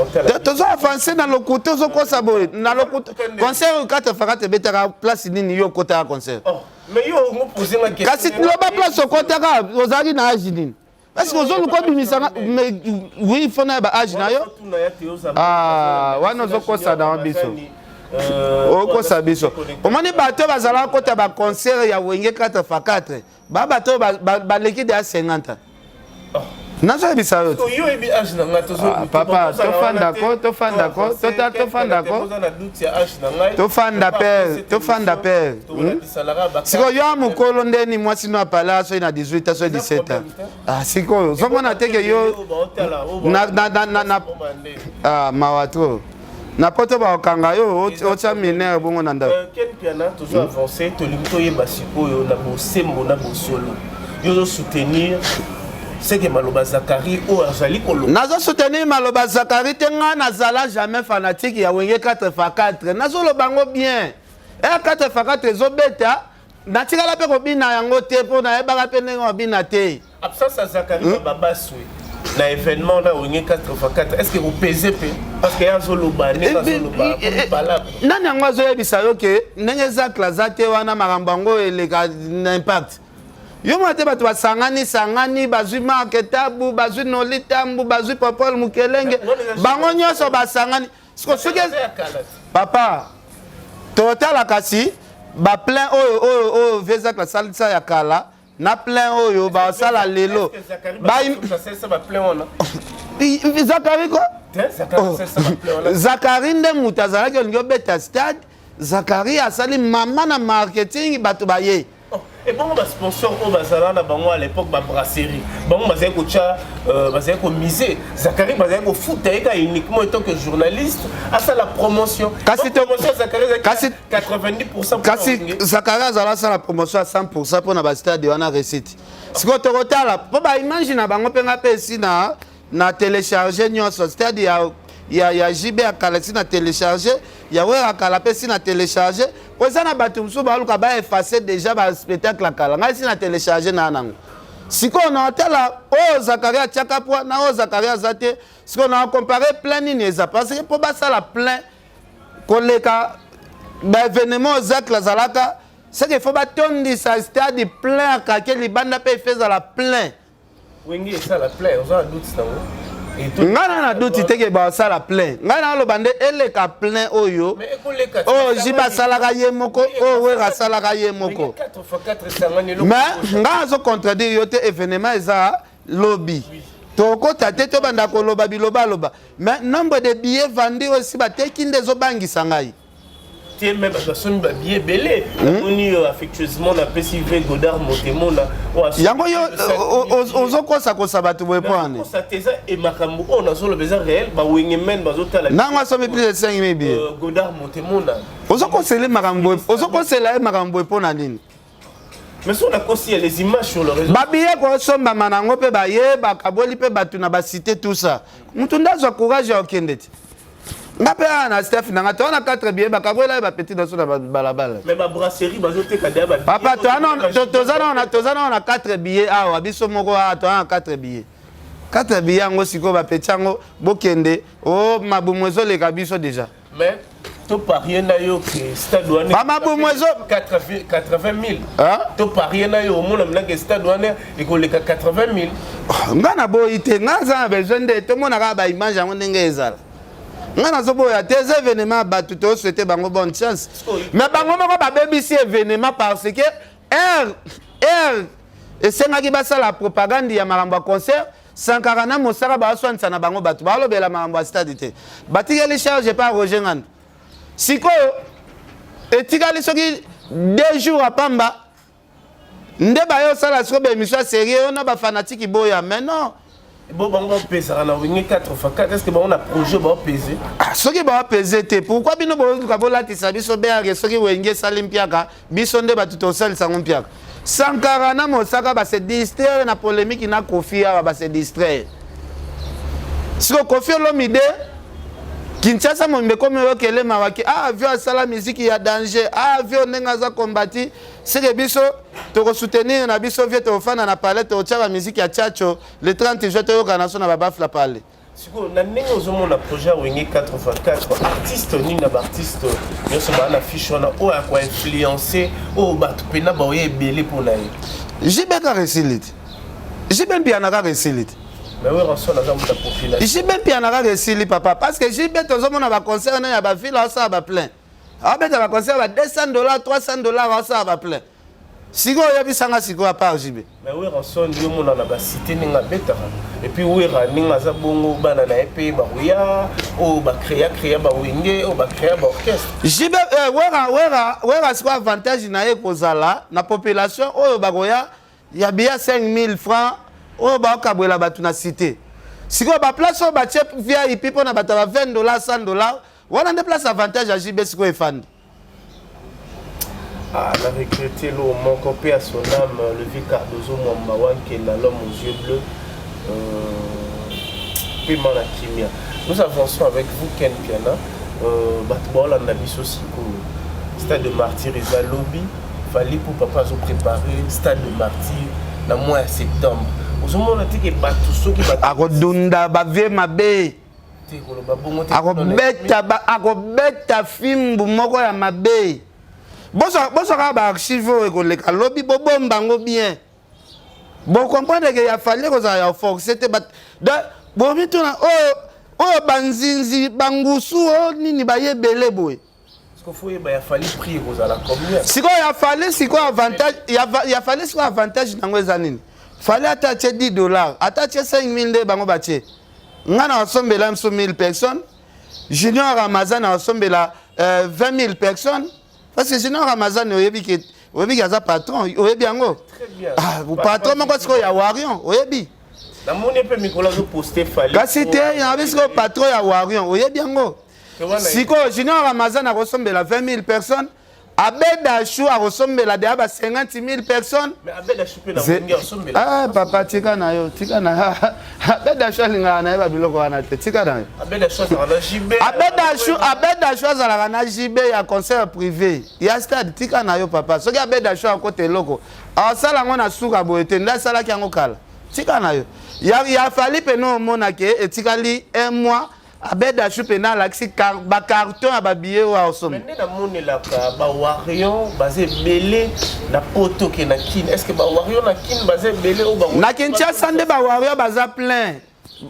A: avancer dans le côté zo ko sabore na le côté concert 4x4 betaka place nini yo kota concert.
B: Oh mais yo mo poser ma question.
A: Kasi lo ba place kota ka ozali na âge nini? Parce que ozolu ko bimisa mais oui il faut na ba âge na yo. Ah wana zo ko sa na biso. Oko sabiso. Omani bato bazala kota ba concert ya wenge 4x4. Ba bato ba leki de 50. Nazo ebisa yo. Papa, to fanda père. Siko yo mukolo ndeni mwasi no apala so ina 18 so 17. Ah siko, so mona teke yo na mawatro. Na poto ba okanga yo ocha minere bongo nanda.
B: Quel piano toujours avancé to limito yeba siko yo na bosembo na bosolo. Yo soutenir c'est que Maloba Zakari ou Azali Kolo.
A: Nazo soutenir Maloba Zakari tenga nazala jamais fanatique ya wenge 4x4. Nazo lo bango bien. Et 4x4 zo beta natikala pe kobina yango te po na yebaka pe ndenge obina te.
B: Absence à Zakari Babaswe. Dans l'événement là où il y a 4x4, est-ce que vous pesez parce qu'il y a un solo bar, il y a un solo bar,
A: nani yango azoyebisa yo ke ndenge zaklaza te wana makambo yango eleka na impact. Yo mwa te bato basangani bazwi marketabu bazwi nolitambu bazwi popol mukelenge bango nyonso basangani soki papa totala kasi ba plein oyo veza la salsa ya kala na plein oyo ba sala lelo ba Zakari ko Zakari nde mutazala ke ngio beta stade Zakari asali mama na marketing bato baye.
B: Et bon, les sponsors au Bazar à l'époque, la brasserie. Bon, basé au misé. Zakari basé au foot, uniquement en tant que journaliste. À ça la promotion. La promotion Zakari 90%.
A: Kasi Zakari a la promotion à 100% pour na stade de la recette. Si vous avez là, pour imaginer bango penga pesi na télécharger nyonso stade il y a JB à Kalasi na télécharger, il y a Wera Kalapesi na télécharger. Pour ça na batumsu ba luka ba effacer déjà ba spectacle à Kala. Ngai si na télécharger na nango. Siko on a là oh Zakaria Tchakapwa na oh Zakaria Zate, siko on a comparé plein nineza parce que pour ba ça la plein koleka ba événement Zak la Zalaka, c'est qu'il faut ba tondi sa stade plein à Kaké libanda pe fait la plein.
B: Wingi ça la plein, on a doute ça.
A: Ngana na doute te ke ba sala plein ngana lo bande eleka plein oyo oh jiba salaka ye moko oh we ga salaka ye moko
B: 4x4 sangani
A: mais nga zo contredire yo te événement eza lobby to ko tate to banda ko loba biloba loba mais nombre de billets vendus aussi ba teki ndezo bangisa ngai
B: même personne bien belé on y affectueusement na PCV Godard Montemona
A: yango yo ozo kosa kosa batu boepwane
B: ça teza et makambo on a solo besoin réel ba wengemen bazotala
A: nanga somme plus de 5000 billets
B: Godard Montemona
A: ozo kosele makambo ozo kosela makambo epona nini
B: mais on a aussi les images sur le réseau
A: babiye ko somba manango pe baye bakaboli pe batu na ba cité tout ça mutunda zo courage ya okendete Ngape na Steph nanga to na 4 billets bakabola ba petit dans la balabala.
B: Mais ma brasserie bazote kada ba.
A: Papa tozana on a 4 billets awa biso moko a to na 4 billets. 4 billets ngo siko ba petit ngo bokende oh mabumwezo le kabiso déjà.
B: Mais to parier na yo que stade douane.
A: Ba mabumwezo
B: 80 000. Hein? To parier na yo mona mna que stade douane et ko le 80 000.
A: Ngana boite ngaza besoin de to mona ka ba image ngo ndenge ezala. Ngana zobo ya tes événements batu to souhaiter bango bonne chance mais bango moko ba bebisi événement parce que et sengaki basa la propagande ya makambo concert sankarana mosaka ba swanisa na bango batu ba lobela makambo stade te batikeli charge pas Roger Nganda siko etikali soki 2 jours à Pamba nde ba yo sala siko be émission sérieux on a ba fanatique boya mais non.
B: Bon, on pèse à la 4x4. Est-ce que on a projet pour peser?
A: Ah, ce qui va peser, pourquoi bino bon kabola tisabiso beage ce qui wenge salimpiaka bisonde batuto sel sangompiaka. Sankarana mosaka ba se distraire na polémique na Kofia ba se distraire. Si Kofia l'omide Kinshasa mombe comme okele mawaki avion sala musique ya danger avion nengaza kombati c'est que biso to soutenir na biso vieux to fana na palais to tchaba musique ya Chacho le 30 juin to kana so na baba fla parler
B: siko na ndenge ozomona projet wingi 4x4 artiste ni na artiste yo so ba na fiche na o a quoi influencer o batu pena ba oye belé pour na
A: jibeka resilite jibe mpiana ka resilite.
B: Mais oui, on a dans ta population.
A: J'ai même bien à réussir papa parce que j'ai bien tous hommes à concert na ba ville ça va plein. Ah ben va concert va $200 $300 ça va plein. Siko ya bisanga siko à part JB.
B: Mais oui, on sonne yo mon na ba cité ninga beta. Et puis oui ninga za bongo bana na EP ba ya o ba créer ba wenge o ba créer ba orchestre.
A: JB wera siko avantage na ekozala na population o ba goya ya bien 5000 francs. Oh bah kabwela batu na cité. Si ko ba place o ba chep VIP pour na bata ba $20 $100. Wana de place avantage à JB siko e fan.
B: Ah, la regretté l'eau, mon copé à son âme, le vieux Cardozo Mwambawan qui est l'homme aux yeux bleus. Paiement la Kimia. Nous avançons avec vous Ken Piana. Batbol en abisso siko. Stade de martyr Isa Lobby. Fallait pour papa se préparer stade de martyr dans le mois de septembre. Aux moments où on a battu ceux qui battent.
A: Akodunda bavie mabe. Akobeta fimbu moko ya mabe. Bosoka ba archive ekoleka lobi bobombango bien. Bon comprendre que il a fallu que ça a forcé te bat. Bon mituna oh banzinzi bangusu oh nini baye belé boy.
B: Parce qu'il faut il a fallu prier aux ala combien.
A: Si quoi il a fallu si quoi avantage il a fallu si quoi avantage dans les années. Fallait attacher $10, attacher 5,000 de bango bache. Ngana ensemble là 100,000 personnes. Junior Ramazan ensemble là 20,000 personnes. Parce que Junior Ramazan oyebi que oyebi aza patron oyebi yango.
B: Très bien.
A: Ah, patron moko siko ya Warion oyebi.
B: Na moni pe Nicolas zo poster fallait.
A: Kasi te ya bisiko patron ya Warion oyebi yango. Siko Junior Ramazan a ressemblé à 20,000 personnes. Abed Achou a ressemblé à 50,000 personnes.
B: Mais Abed Achou peut la ressemblé.
A: Ah papa tika na yo tika na. Abed Achou linga na ba biloko wana te tika na yo.
B: Abed Achou za na JB.
A: Abed Achou za na JB ya concert privé. Ya stade tika na yo papa. Soki Abed Achou a côté loko. A sala ngona suka boete nda sala ki yango kala. Tika na yo. Ya fali pe no mona ke etikali 1 mois. Abed Achou pena laxi ba carton a ba billet wa ensemble.
B: Mais na moni la ba Warion basé belé na poto ke na kin. Est-ce que ba Warion na kin basé belé ou ba
A: na Kinshasa nde ba Warion baza plein.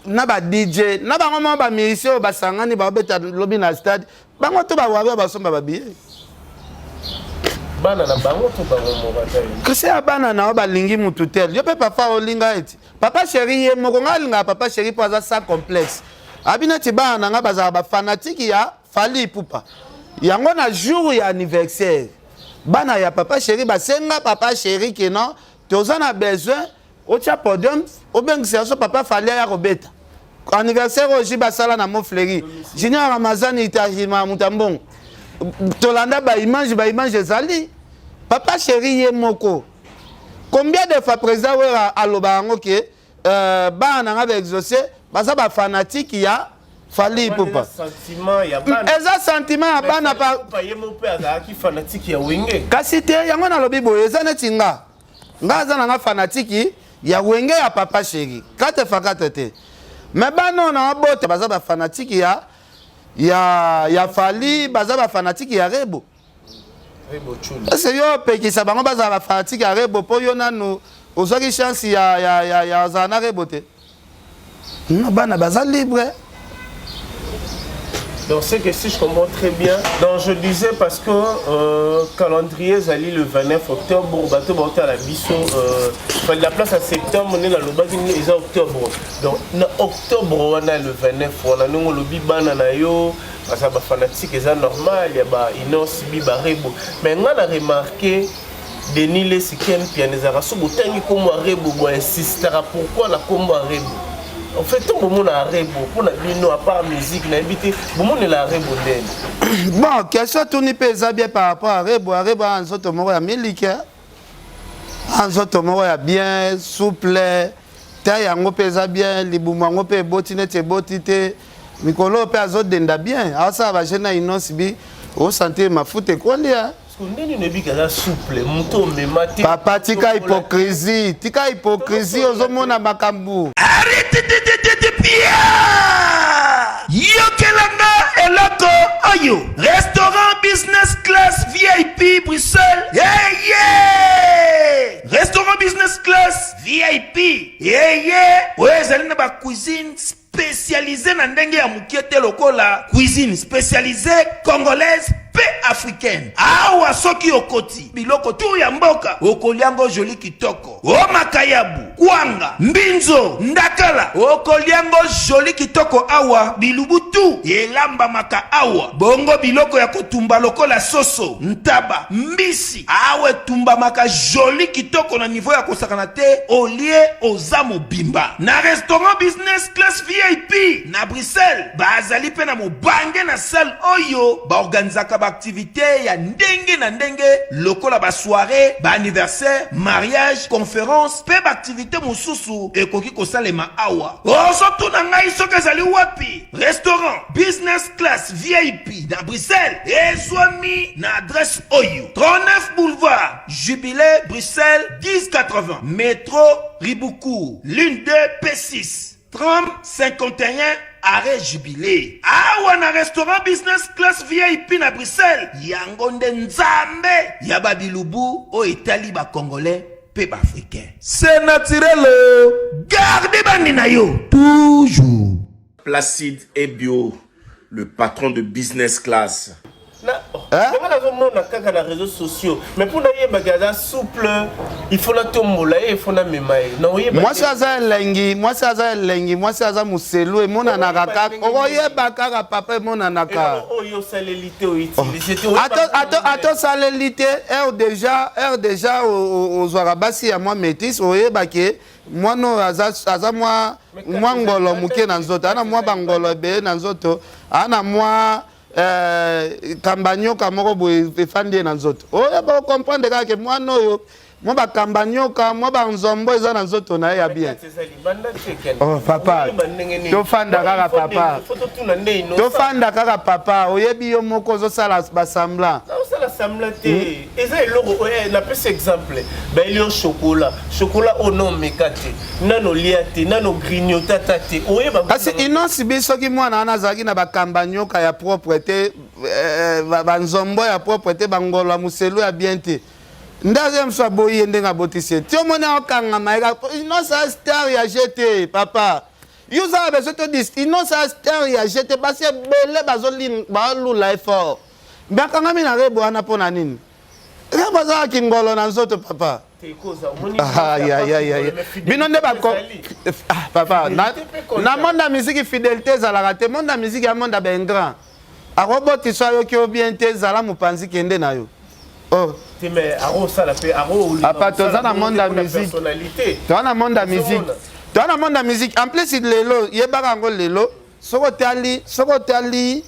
A: Na ba DJ, na ba ngoma ba musicien ba sangani ba beta lobby na stade. Bango to ba Warion ba somba ba billet.
B: Bana na bango to bango mo bataille.
A: Que c'est abana na ba lingi mutu tel. Yo pe papa olinga eti. Papa chéri ye moko ngalinga papa chéri po za ça complexe. Abina tibana nga baza ba fanatique ya Fally Ipupa. Yango na jour ya anniversaire. Bana ya papa chéri ba senga papa chéri que non, tozana besoin au tia podium au ben que papa Fally ya robeta. Anniversaire oji ba sala na Mofleri. Junior Ramazan itajima mutambong. Tolanda ba image zali. Papa chéri ye moko. Combien de fois président aloba ngo ke bana nga ba exaucer baza ba fanatique ya Fally Ipupa. Eza sentiment ya bana pa
B: yemo pe aza ki fanatique ya Wenge.
A: Kasi te yango na lobi boye eza neti nga. Nga za na fanatique ya Wenge ya papa chéri. Kate fakate te. Mais bana na bote baza ba fanatique ya Fally baza ba fanatique ya Rebo.
B: Rebo chulu.
A: Est-ce yo pekisa bango baza ba fanatique ya Rebo po yo nanu ozaki chance ya zana Rebo te. Non, bana baza libre.
B: Donc c'est que si je comprends très bien, donc je disais parce que calendrier Zali le 29 octobre, bateau monté à la bisso, fallait la place à septembre, on est dans le bas ils octobre. Donc en octobre on a le 29, on a nous le bibana na yo, parce que fanatique c'est normal, il y a ba inos bibarebo. Mais on a remarqué Denis les sikem pianezara so botangi comme Rebo bo insistera pourquoi la combo Rebo. En fait, tout le monde a Rebo. Pour la bino, à part musique, tout le monde a Rebo.
A: Bon, question tourne pas bien par rapport à Rebo. Rebo, en autres mots, il y a milique. En autres mots, il y a bien, souple. Taille, on pèse bien. Les boumons, on peut botiner, te botiter. Mikolo, on peut azot bien. Alors, ça va gêner une osbi. Au santé, ma foute, quoi, là? Papa, tika hypocrisie. Tika hypocrisie, aux hommes, on a makambu.
C: Arrête de pia! Yokelanga eloko oyo. Restaurant business class VIP Bruxelles. Yeah, yeah! Restaurant business class VIP. Yeah, yeah! Ouais, zali na ba cuisine spécialisée na ndenge ya mukiete lokola. Cuisine spécialisée congolaise pe africaine. Awa soki okoti biloko tu ya mboka okoliango joli kitoko. O makayabu, kwanga, mbinzo, ndakala. Okoliango joli kitoko awa bilubutu. Elamba maka awa. Bongo biloko ya kotumba lokola soso, ntaba, mbisi. Awe tumba maka joli kitoko na niveau ya kosakana te olie ozamo bimba. Na restaurant business class VIP na Bruxelles. Bazali pe na mobange na salle oyo ba organizaka activité ya ndenge na ndenge lokola ba soirée, ba anniversaire, mariage, conférence, pe ba activité mususu ekoki kosalema awa. Surtout na ngai soki ezali wapi? Restaurant, business class, VIP na Bruxelles. Ezwami na adresse Oyo. 39 boulevard, Jubilé, Bruxelles, 1080. Métro Riboukou, Lune 2, P6. 30 51 arrêt Jubilé. Awa na restaurant business class VIP na Bruxelles. Yango nde nzambe ya babilubu o Italie ba Congolais pe ba Africain. C'est naturel. Gardez bandi na yo toujours.
B: Placide et Bio, le patron de business class. On a les réseaux sociaux. Mais pour les magasins souples, il faut la tombola, il faut la mémaille.
A: Moi, c'est ça lengi, moi c'est ça lengi, moi c'est ça muselu et mon anaka. Oye bakara papa mon anaka.
B: Oyo salélité o utilisé.
A: Attends salélité, déjà aux Arabasi à moi métis, oye baké. Moi non aza moi ngolo muke na nzoto, ana moi bangolo be na nzoto, ana moi kambanyoka moko boye efandi na nzoto oyo ba comprendre kaka moi noyo moi ba kambanyoka moi ba nzombo eza na nzoto na ya bien. Oh papa to fanda kaka papa to fanda kaka papa oyebi yo moko zo sala ba semblant
B: la semblant te eza eloko na pese exemple ba elio chocolat au nom mekate nano liate nano grignotata te oyeba
A: kasi inonsi biso ki mwana ana zaki na ba kambanyoka ya propreté ba nzombo ya propreté bangolo muselu ya bien te ndaze mso boyi ndenga botise ti omona okanga maika ino sa star ya jeté papa yuza beso to dis ino sa star ya jeté parce bele bazolin ba lula effort mbakanga mina rebo ana pona nini rebo za kingolo na nzoto papa ya bino nde bako papa na monde musique fidélité zalaka te monde musique ya monde ben grand a roboti so yo ki bien te zala mupanzi kende na yo oh
B: mais aro sala pe aro
A: apa toza na monde musique toza na monde musique toza na monde musique en plus lelo yebaka ngo lelo soko tali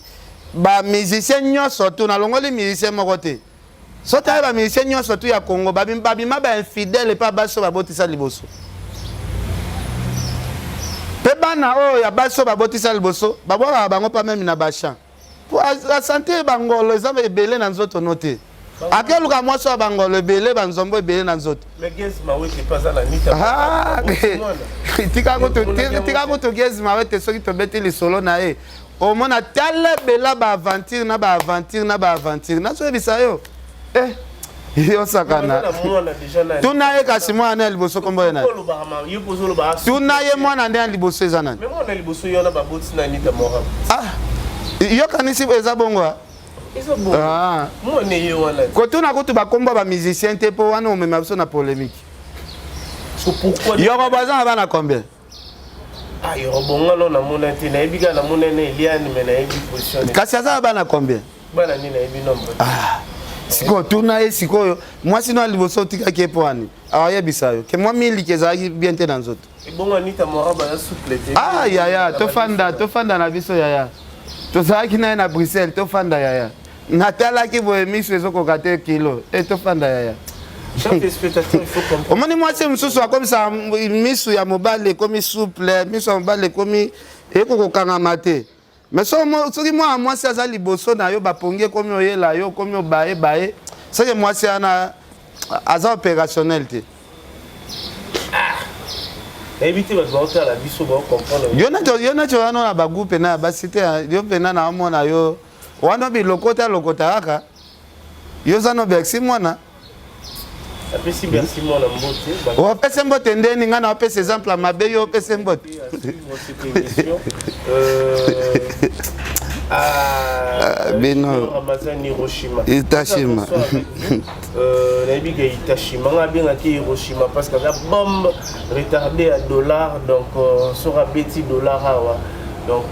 A: ba musicien nyonso tu na longoli musicien moko te so tali ba musicien nyonso tu ya Congo babima ba infidèle pa baso babotisa liboso pe bana o ya baso babotisa liboso babwa bango pa même na bashan pour la santé bangolo ezamba ebele na nzoto note akeluka mwaso wa bangolo ebele banzombo ebele na nzoto tika kutu gezi mawe te soki tobeti lisolo na ye omona tale bela ba aventure na ba aventure naso ebisa yo yo sakana tuna ye kasi mwana liboso kombo ye na tuna ye mwana nde liboso eza nani yo kanisi eza bongo kotuna kutu bakombo ba musicien te po wana omema biso na polémique yoko baza bana combien
B: yorobonga no na mona te na ebika na mona ne eliane me na ebi position
A: kasi aza bana combien
B: bana ni na ebi nombre
A: siko tuna ye sikoyo mwasi no liboso tikaki po ani ayebisa yo ke mwa miliki ezalaki bien te na nzoto
B: ebongo anita moraba ya souple te
A: yaya tofanda na biso yaya tozalaki naye na Bruxelles tofanda yaya natalaki boye miso ezokoka te kilo tofanda yaya omoni mwasi mosusu akomisa miso ya mobali ekomi souple miso ya mobali ekomi ekokokangama te mais soki mwana mwasi aza liboso na yo bapongi ekomi oyela yo okomi obaye soki mwasi ana aza opérationnel te yo neti wana na bagu pena ya basi te yo pena na omona yo wana bilokota kaka yo za no bersi mwana opese mbote ndeni nga na opesa exemple mabe yo opese mbote bino Itashima
B: Hiroshima parce que la bombe retardée à dollar donc sera bêti dollar donc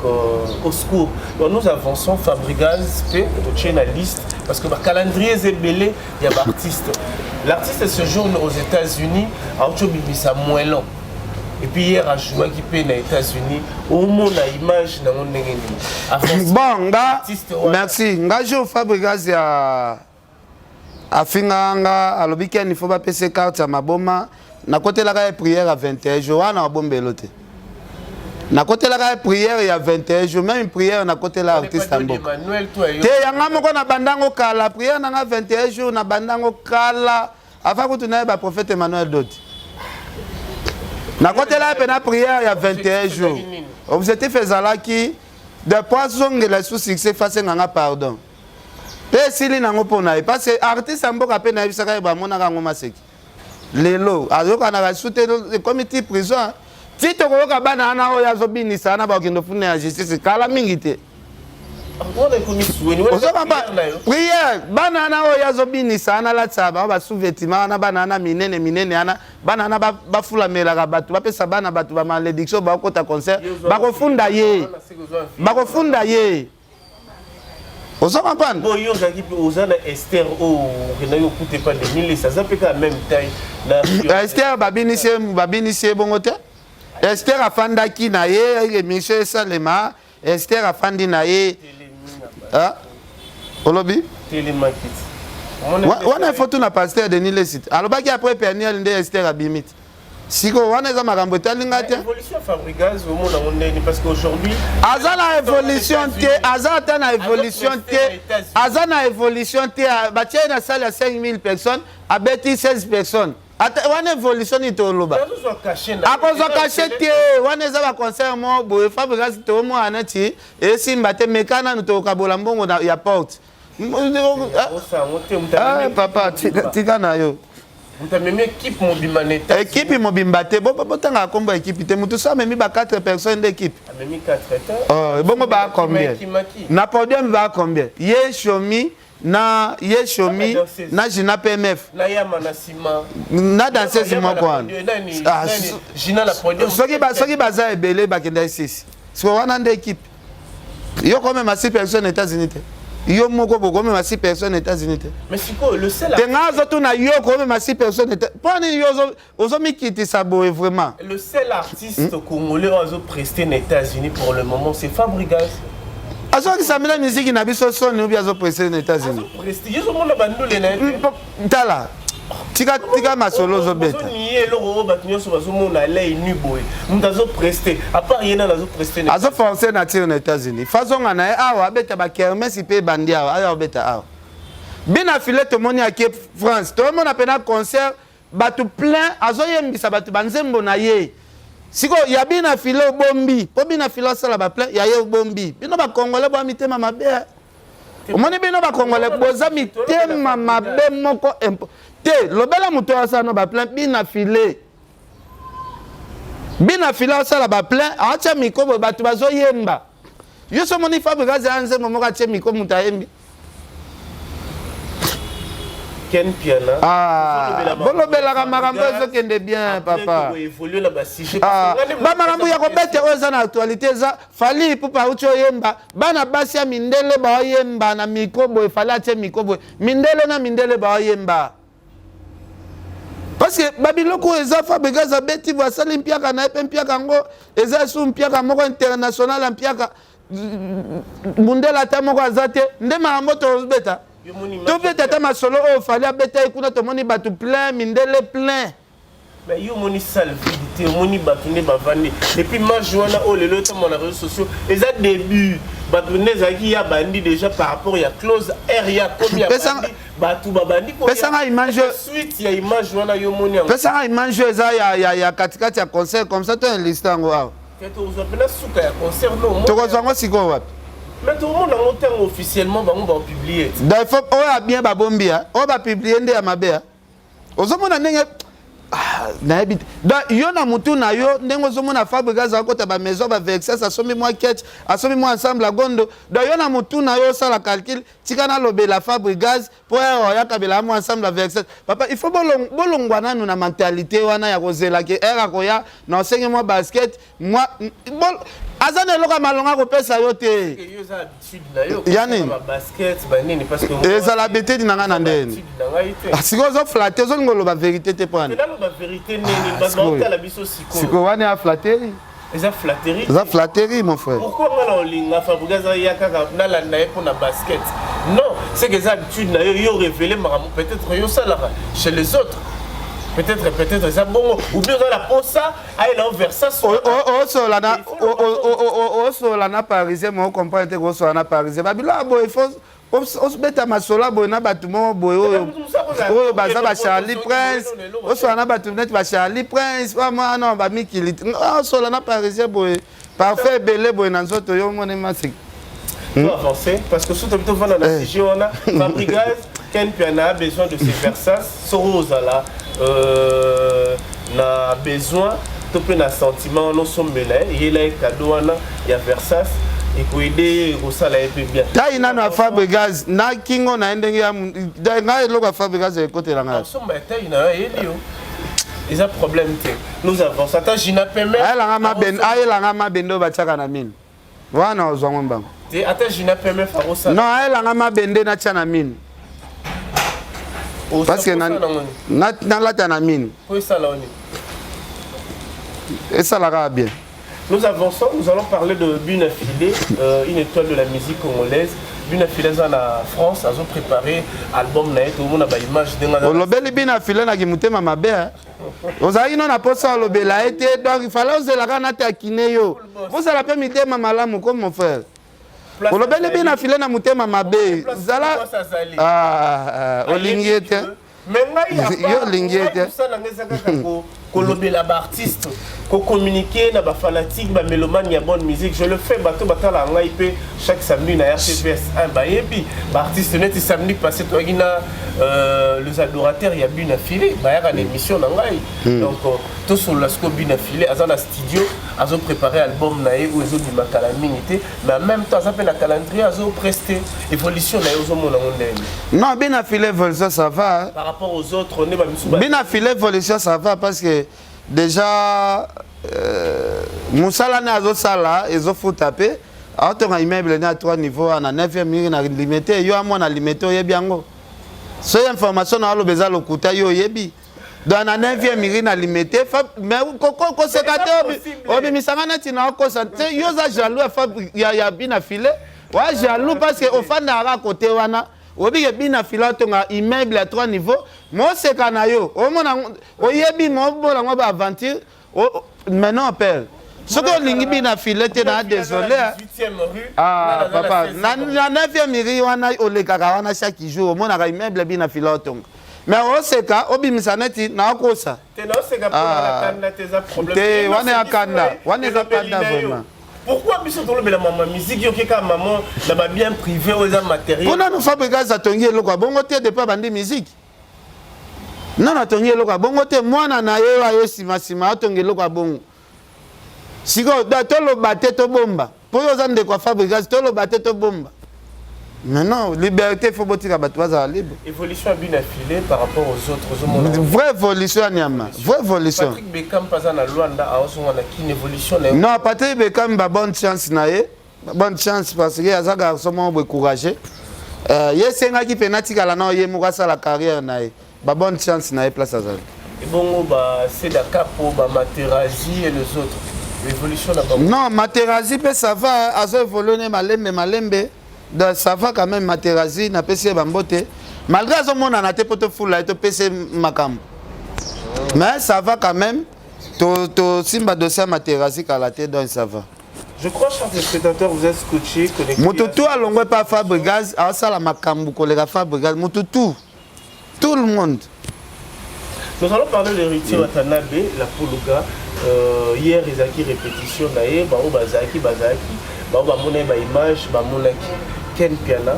B: au secours donc nous avançons Fabrigaz peut toucher la liste parce que le calendrier est belé il y a l'artiste se séjourne aux États-Unis à Ochobibisa moins long Et puis hier, à jouer qui paye aux États-Unis, au monde à image dans mon
A: bon, merci. Nga jour Fabregas ya afinganga alobiki il faut pas passer carte à maboma. Na côté la prière à 21 jours, na bombelote. Na côté la prière il y a 21 jours, même une prière na côté la artiste ambo. Te yanga moko na bandango kala prière na 21 jours na bandango kala afin que tu n'aies pas prophète Emmanuel Doti. Na côté la prière il y a 21 jours. Objectif ezala qui de poisson de la sous-succès face à pardon. Et si les n'ont pas parce que artiste ambo kapé na bisaka ba mona kango maseki. Lelo azoka na soute le comité prison. Si tu as bana na o ya zobini sana ba okendo fune ya justice kala mingite. Prière bana na o ya zobini sana la tsaba ba sous-vêtement na bana na minene ana bana na ba fula mela ka batu ba pesa bana batu ba malédiction ba kota concert ba ko funda ye. Ozo comprendre.
B: Bon yo zaki ozana Esther o kenayo coûte pas de 1000 ça peut quand même taille na
A: Esther babinisie bongote. Esther afandaki na ye émission Salema Esther afandi na ye ah olobi
B: télémarket.
A: Wana photo na pasteur Denis Lesit. Alobaki après Peniel nde Esther abimit. Siko wana za makambo talinga te.
B: Évolution Fabregas au monde on parce qu'aujourd'hui
A: azana évolution te azana évolution te azana évolution te batie na salle à 5000 personnes abeti 16 personnes. Wana évolution ni to loba. Akozo caché te wana za ba concert mo bo Fabregas to mo anati e simba te mekana no kabola mbongo ya porte. Papa tika na yo.
B: Équipe mobimba neta.
A: Équipe mobimba te bo tanga kombo équipe te mutu sa memi ba 4 personnes d'équipe.
B: Memi 4 états.
A: Oh, bongo ba combien? Na podium ba combien? Yeshomi na Jina PMF.
B: Na Yama na Sima.
A: Na danseuse moko wana.
B: Jina la podium.
A: Soki baza ebele ba kenda 6. So wana nde équipe. Yo quand même à 6 personnes aux États-Unis. Yo moko boko même à 6 personnes aux États-Unis.
B: Mais siko le seul.
A: Tenga zoto na yo quand même à 6 personnes. Pas ni yo ozo mi kiti sabo vraiment.
B: Le seul artiste congolais ozo presté aux États-Unis pour le moment c'est Fabregas.
A: Azo ki samela musique na biso son ou bien azo presté aux États-Unis.
B: Presté yo mona bandule na.
A: Tala. Tika masolo zo beta.
B: Ni eloko batinyo so bazo mona lay nu boy. Mutazo presté. À part yena nazo presté.
A: Azo forcé na tire aux États-Unis. Façon na awa beta ba kermesse pe bandia awa beta awa. Bina filet to moni aki France. To mona pena concert batu plein azo yembisa batu banzembo na ye. Siko ya bina filet bombi. Po bina filet sala ba plein ya ye bombi. Bino ba congolais ba mitema mabe. Omoni bino ba congolais boza mitema mabe moko te lobela muto asano ba plein bina filet asala ba plein acha mikobo batu bazo yemba yo so moni Fabregas anze momo ka che mikobo muta yembi
B: Ken Piana
A: bolobela ka makambo zo kende bien papa ba makambo ya ko bete oza na actualité za fali pupa ucho yemba bana basi ya mindele ba yemba na mikobo fali ache mikobo mindele ba yemba. Parce que Babiloko eza Fabregas abeti wasali mpiaka na epe mpiaka ngo eza su mpiaka moko international mpiaka mundela ta moko azate nde makambo to beta to beta ta masolo o fali abeta ikuna to moni batu plein mindele plein.
B: Mais yo moni salvidité moni batu ne bavandi depuis majuana o lelo to mon réseaux sociaux eza début batu ne zaki ya bandi déjà par rapport ya close area combien bandi batu babandi ko
A: pesanga image
B: suite ya image wana yo moni
A: pesanga image eza ya katikati ya concert comme ça to un listango awa
B: keto uzapela suka ya concert no
A: to kozango siko wapi
B: mais tout le monde en terme officiellement va publier
A: il faut o bien ba bombia o ba publier nde ya mabe ozomona ndenge na ebite donc yo na mutu na yo ndenge ozomona Fabregas akota ba maison ba vexes asomi moi catch asomi moi ensemble à gondo donc yo na mutu na yo sala calcul tika na lobela Fabregas pour ya kabela moi ensemble à vexes papa il faut bolongwana nous na mentalité wana ya kozela ke era koya na enseignement basket moi azana eloka malonga kopesa yo te yani ezala betedi na nga na ndeni sikoyo ozoflate ozolinga oloba verité te mpo ani sikoyo wana ya flateri
B: eza flatterie.
A: Eza flatterie, mon frère.
B: Pourquoi on a Fabregas na la pour la basket? Non, c'est que ça habitude na yo révélé peut-être yo ça chez les autres. Peut-être ça bon ou bien on la pose ça elle envers ça.
A: Solana parisien moi comprendre que Solana parisien. Babila boy faut on se met à masola boy na batumo boy oyo baza ba Charlie Prince o Solana batunet ba Charlie Prince moi non ba mikili Solana parisien boy parfait belé boy na nzoto yo mona masik.
B: Tu vas avancer parce que surtout on va dans la CG on a Fabregas Ken Piana a besoin de ces Versas Sorosa là na besoin tout plein de sentiments non sommes mêlés il est cadeau il y a Versas et pour aider au salaire peu bien
A: taina na Fabregas na kingo na ndenge ya nga eloko Fabregas e côté la nga
B: somba taina elio ils ont problème nous avons attends Gina Pembe
A: ayela nga mabendo bachaka na mine wana ozwango mbango
B: te attends Gina Pembe farosa
A: non ayela nga mabende na tia na mine parce que na lata na mine et ça la bien.
B: Nous avançons, nous allons parler de Buna Filé, une étoile de la musique congolaise. Buna Filé en France, ils ont préparé album naït, tout le monde a une image de
A: l'obel Buna Filé na kimutema mabe. Vous avez non aposa l'obela été donc il fallait oser la ganate à kineyo. Vous ça la permis ma malamu comme mon frère. L'obel Buna Filé na mutema mabe. Zala olingiete.
B: Mais yo lingiete. Kolobela ba artiste ko communiquer na ba fanatique ba mélomane ya bonne musique je le fais bato batala ngai pe chaque samedi na RTVS 1 ba yebi ba artiste net samedi passé to gina les adorateurs ya Buna Filé ba ya une émission na ngai donc tout sur la scope Buna Filé azana studio azo préparer album na ou ezo di makala minité mais en même temps ça fait la calendrier azo prester évolution na ezo mona ngondeli
A: non Buna Filé évolution ça va
B: par rapport aux autres on est ba misu
A: Buna Filé évolution ça va parce que déjà Moussala na zo sala ezo foutape auto nga immeuble na 3 niveaux na 9e miri na limité yo amona limité yebi yango so information na lo beza lokuta yo yebi dans na 9e miri na limité mais ko sekate obi misanga na tina ko sa yo za jaloux ya Buna Filé wa jaloux parce que au fond na côté wana obi ke Buna Filé to nga immeuble à 3 niveaux mo sekana yo o mona o yebi mo bola ngo ba aventure maintenant père ce que lingi Buna Filé te na désolé ah papa na 9e miri wana olekaka wana chaque jour mona ka immeuble Buna Filé otonga mais o seka obimisa neti na kosa
B: te na seka pour la kanda tes problèmes
A: te wana akanda wana zakanda vraiment.
B: Pourquoi biso tolo bela maman musique yo keka maman na ba bien privé aux matériel
A: pour nous Fabregas atongi eloko bongo te de pas bandi musique non atongi eloko bongo te mwana na ye ayo sima atongi eloko bongo siko da tolo baté to bomba pour yo zande kwa Fabregas tolo baté to bomba mais non liberté faut botika bato za libre
B: évolution à Buna Filé par rapport aux autres
A: vraie évolution à Niama vraie évolution
B: Patrick Bekam pas na Luanda a osonga une évolution
A: non Patrick Bekam ba bonne chance na ye bonne chance parce que aza garçon mo encourager ye senga ki penati kala na ye mo sa la carrière na ye ba bonne chance na ye place azali
B: et bongo ba c'est da capo ba Materazzi et les autres l'évolution na ba
A: non Materazzi pe ça va azo évoluer malembe donc ça va quand même Materazzi na PC bambote malgré ça mon na te poto fula to PC makam mais ça va quand même to simba dossier Materazzi kala te donc ça va
B: je crois chers spectateurs vous êtes scotché connecté
A: mututu alongwe pas Fabregas a ça la makambu kolega Fabregas mututu tout le monde.
B: Nous allons parler de Richie Watanabe la Poluga hier ils acquis répétition naé ba bazaki ba mona ba image ba mona Ken Piana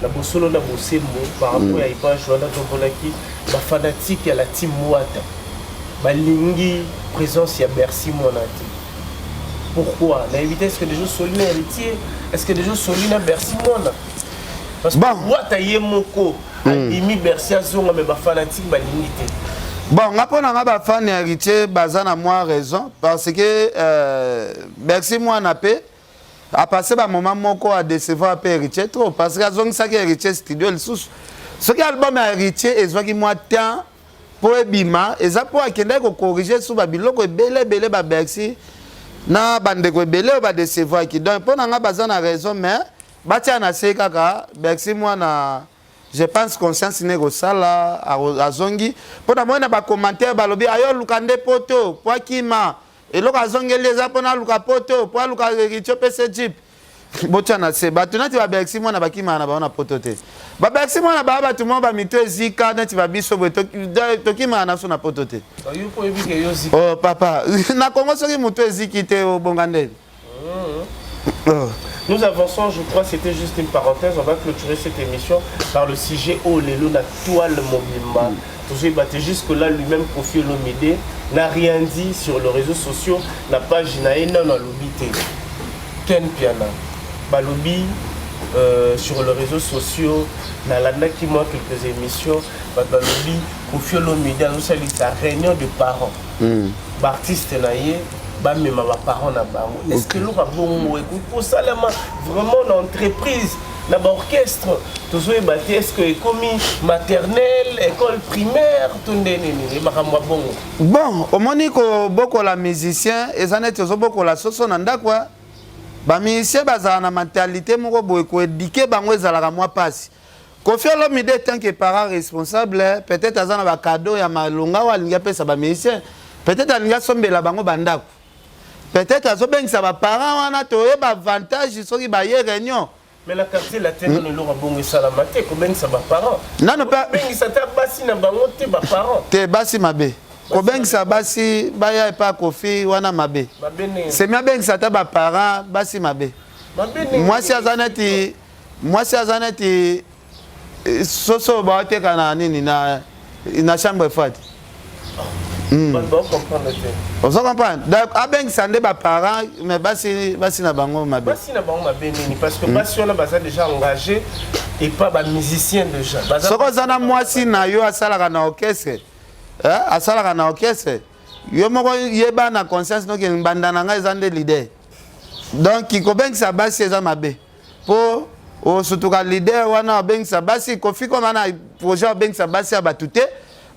B: la bosolo na bosembo par rapport à image wana to bolaki ba fanatique ya la team Mwata ba lingi présence ya Bercy monati pourquoi la vitesse que des gens solina héritier est-ce que des gens solina Bercy mona parce que Mwata yemoko imi Bercy azonga mais ba fanatique ba lingi te
A: Bon, on a pas fan héritier, bazana moi raison parce que merci moi n'a pas à passer un moment moko à décevoir peu héritier trop parce que azong ça que héritier studio le sous. Ce qui album héritier et ce qui moi temps pour ebima et ça pour akende ko corriger sous babiloko belé ba merci na bande ko belé ba décevoir qui donc pour nga bazana raison mais batia na se kaka merci moi na je pense conscience nego sala azongi pona mona ba commentaire ba lobi ayo lukande poto po kima et loka azongi les apona luka poto po luka richo pese jeep bochana se ba tunati ba bexi mona ba kima na ba na poto te ba bexi mona ba tout monde ba mito zika na ti ba biso boto to kima na so na poto te
B: ayo po ebi ke yo zika
A: oh papa na kongo soki muto ziki te o bongande.
B: Nous avançons, je crois, c'était juste une parenthèse. On va clôturer cette émission par le sujet Oh Lelo na toile mobimba. Jusque-là, lui-même, Koffi Olomide, n'a rien dit sur les réseaux sociaux. La page n'a non lobby. Ken Piana. Balobi sur les réseaux sociaux. N'a la qui moi quelques émissions. Balobi, Koffi Olomide, nous saluons sa réunion de parents. Artiste naïe. Mais ma parents na bango est-ce que l'on va bon écoute pour ça vraiment l'entreprise l'orchestre tout ça est-ce que commis maternelle école primaire tout ndeni
A: bon au moniko beaucoup la musicien et ça net beaucoup la soso nanda quoi ba musicien bazana na mentalité moko boy ko éduquer bango ezalaka moi passe Koffi Olomide tant que parent responsable peut-être azana ba cadeau ya malonga wa linga pesa ba musicien peut-être alinga sombela bango bandako. Peut-être à ce que ça va parents on a trouvé avantage sur qui ba réunion.
B: Mais la quartier la tête ne l'aura bon salamate combien ça va parents.
A: Non non pas.
B: Ben ça t'a basi na bango te ba parents.
A: Te basi mabe. Combien ça basi ba ya pas Koffi wana mabe. C'est bien ben ça t'a ba parents basi mabe. Moi si azanati soso ba te kana nini na chambre forte.
B: Bon comprendre.
A: On s'en comprend. Donc avec ça des parents mais basi na bango mabe.
B: Basi na bango mabe nini parce que basi on a besoin déjà engagé et pas ba musicien déjà.
A: Soko zana moi si na yo asala na orchestre. Asala na orchestre. Yo moko yeba na conscience no ke bandana nga ezande leader. Donc il ko ça basi eza mabe. Pour surtout ka leader wana ben ça basi Koffi comme na projet ben ça basi abatute.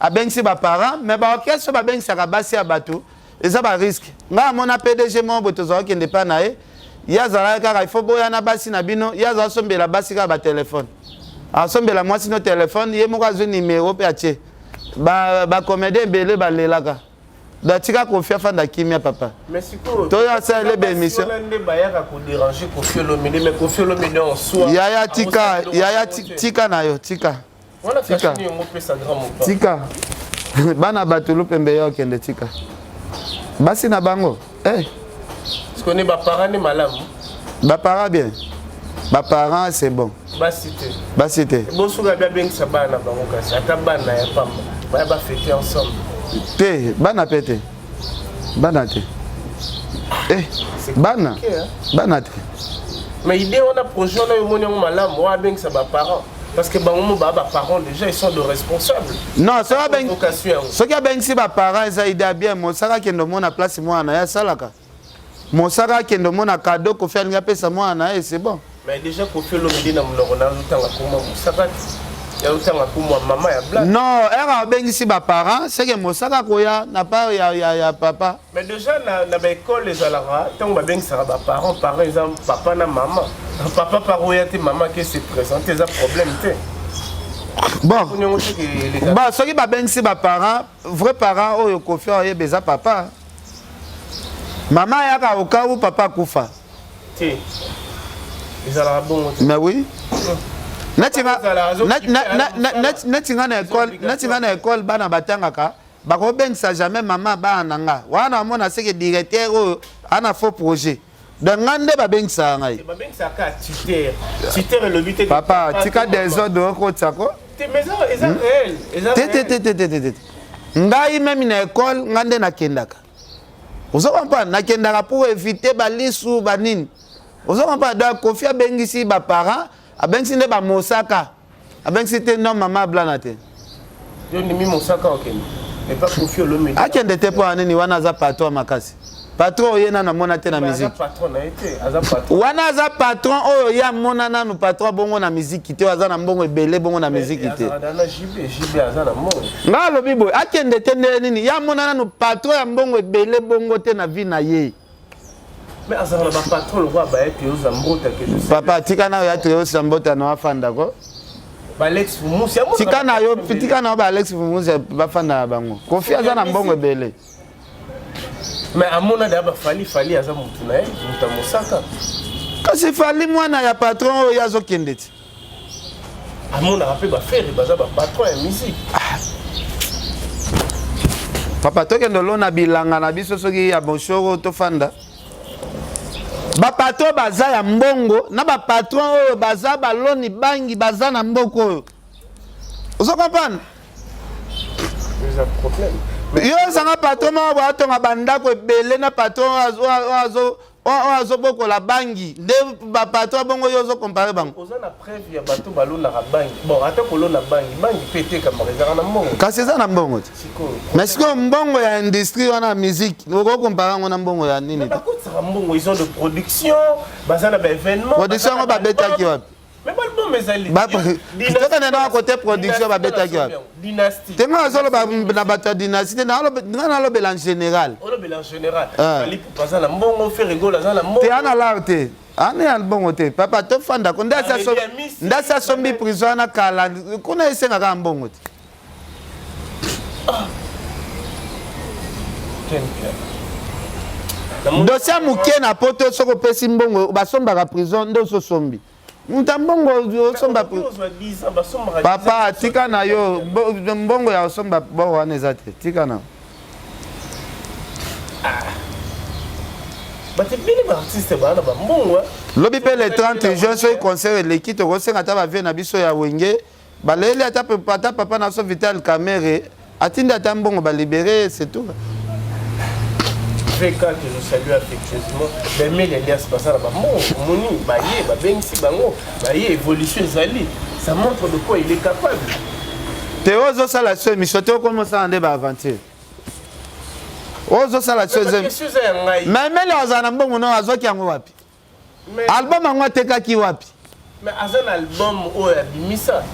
A: Abensi ba parents mais ba orchestre ba bensi ka basi abato eza ba risque nga mona PDG mo boto zo kende pa na e ya zala ka il faut boya na basi na bino ya za sombela basi ka ba téléphone a sombela moi sino téléphone ye mo ka zo numéro pe atie ba comédien belé ba lelaka da tika Koffi afanda kimia papa
B: mais siko
A: to ya ça les belles missions
B: ne ba ya ka ko déranger Koffi Olomide mais Koffi Olomide en soi
A: ya tika na yo tika.
B: Voilà tika.
A: Tika. Bana batulu pembe yo kende tika. Basi na bango. Eh.
B: Est-ce qu'on est ba parents ni malamu?
A: Ba parents bien. Ba parents c'est bon.
B: Basité.
A: Basité.
B: Bon souga bien bien ça bana bango kasi ata bana ya pamba. Ba fêter ensemble.
A: Te, bana pete. Bana te. Eh, bana. Bana te.
B: Mais idée on a projet on a eu mon malamu, wa bien ça ba parents. Parce que les parents déjà ils sont de responsables.
A: Non, ça va bien. Ce qui a bien si les parents ils aident bien, moi ça qui est dans mon place moi na ya salaka. Moi ça qui est dans mon cadeau qu'on fait ngape ça moi na c'est bon.
B: Mais déjà Koffi Olomide na mulorona lutanga kuma musaka. Ya lutanga kuma maman ya blague.
A: Non, era bien si les parents, c'est que moi ça koya na pas ya papa.
B: Mais déjà na école les alara, tant ba bien ça ba parents par exemple papa na maman. Papa paroyate maman qui se présente, c'est un problème.
A: Bon, ceux qui ont si parents, vrais parents, oh, Koffi a besoin papa. Maman a au cas où papa koufa. Mais oui. Natinga na école bana batangaka. Bako ben sa jamais maman ba nanga. Wana mona seke directeur ana faux projet. Donc ngande ba ben sa ngai.
B: Ba ben sa ka tuteur. Tuteur le but
A: papa, tika des ordres ko tsako.
B: Tes maisons eza réel.
A: Ngai même na école ngande na kendaka. Vous comprenez na kendaka pour éviter ba lisu ba nini. Vous comprenez donc Koffi a bengisi ba parents, a bengisi ne ba mosaka. A bengisi te non maman blanate.
B: Yo ni mi mosaka okeni. Mais pas Kofi Olomide.
A: Akende te po anini wana za patron makasi. Patron oyena na mona te na musique.
B: Patron na été, aza patron.
A: Wana za patron oyo ya mona nanu patron bongo na musique te aza na mbongo ebele bongo na musique te.
B: Aza na JB aza na mbongo.
A: Nga lobi boy akende te nini ya mona nanu patron ya mbongo ebele bongo te na vie na ye.
B: Mais aza na ba patron le roi ba ete oza mbota que je sais.
A: Papa tika na ya trio sa mbota na afanda ko.
B: Ba Alex Fumusi ya
A: tika na ba Alex Fumusi ba fanda bango. Kofi aza na mbongo ebele.
B: Mais amona d'aba fali aza mutu na ye, mutu mosaka.
A: Kasi fali mwana ya patron oyo yazo kende ti.
B: Amona rappel ba faire baza ba patron ya musique.
A: Papa toke ndolo na bilanga na biso soki ya bonshoro to fanda. Ba patron baza ya mbongo na ba patron oyo baza baloni bangi baza na mboko oyo. Ozo comprendre?
B: C'est un problème.
A: Yo sanga patron ma ba tonga bandako ebele na patron azo boko la bangi nde ba patron bongo yo zo comparer bango.
B: Oza na preuve ya bato balona la bangi. Bon, ata kolona bangi pété comme rezaka na mbongo.
A: Kasi eza na mbongo ti. Mais siko mbongo ya industrie wana musique oko comparer ngo na mbongo ya nini?
B: Ba kotsa mbongo ils ont de production, baza na ba événement.
A: Production ngo ba betaki wapi?
B: Mais pas le bon mesali.
A: Ba kitaka na côté production ba betaki wapi?
B: Dynastie.
A: Tenga solo ba na bata dynastie na lo bel en général.
B: On le bel en général. Ali pour passer na mbongo faire rigolo za na mbongo.
A: Te ana l'arte. Ane albongo te. Papa to fanda ko ndasa sombi prison na kala. Kuna esenga ka mbongo te. Dosia muke na poto soko pesi mbongo basomba ka prison ndo so sombi. Mbongo somba papa tika na yo mbongo ya somba bo wana ezate tika na
B: artiste bana ba mbongo
A: lobi pe le 30 juin so concert l'équipe to kosenga ta ba vie na biso ya wenge balele ata papa na so Vital Kamere atinda ta mbongo ba libérer c'est tout.
B: Que je salue affectueusement, mais les liens se passent là-bas. Moni, Baye, Bensi, Bango, Baye, évolution Zali. Ça montre de quoi il est capable.
A: Théozo Salasio, Michoto, comment ça en est aventure? Ozo Salasio, mais les albums, on a Azo qui en wapi. Album en Wateka qui wapi.
B: Mais Azan album, oh, Bimisa.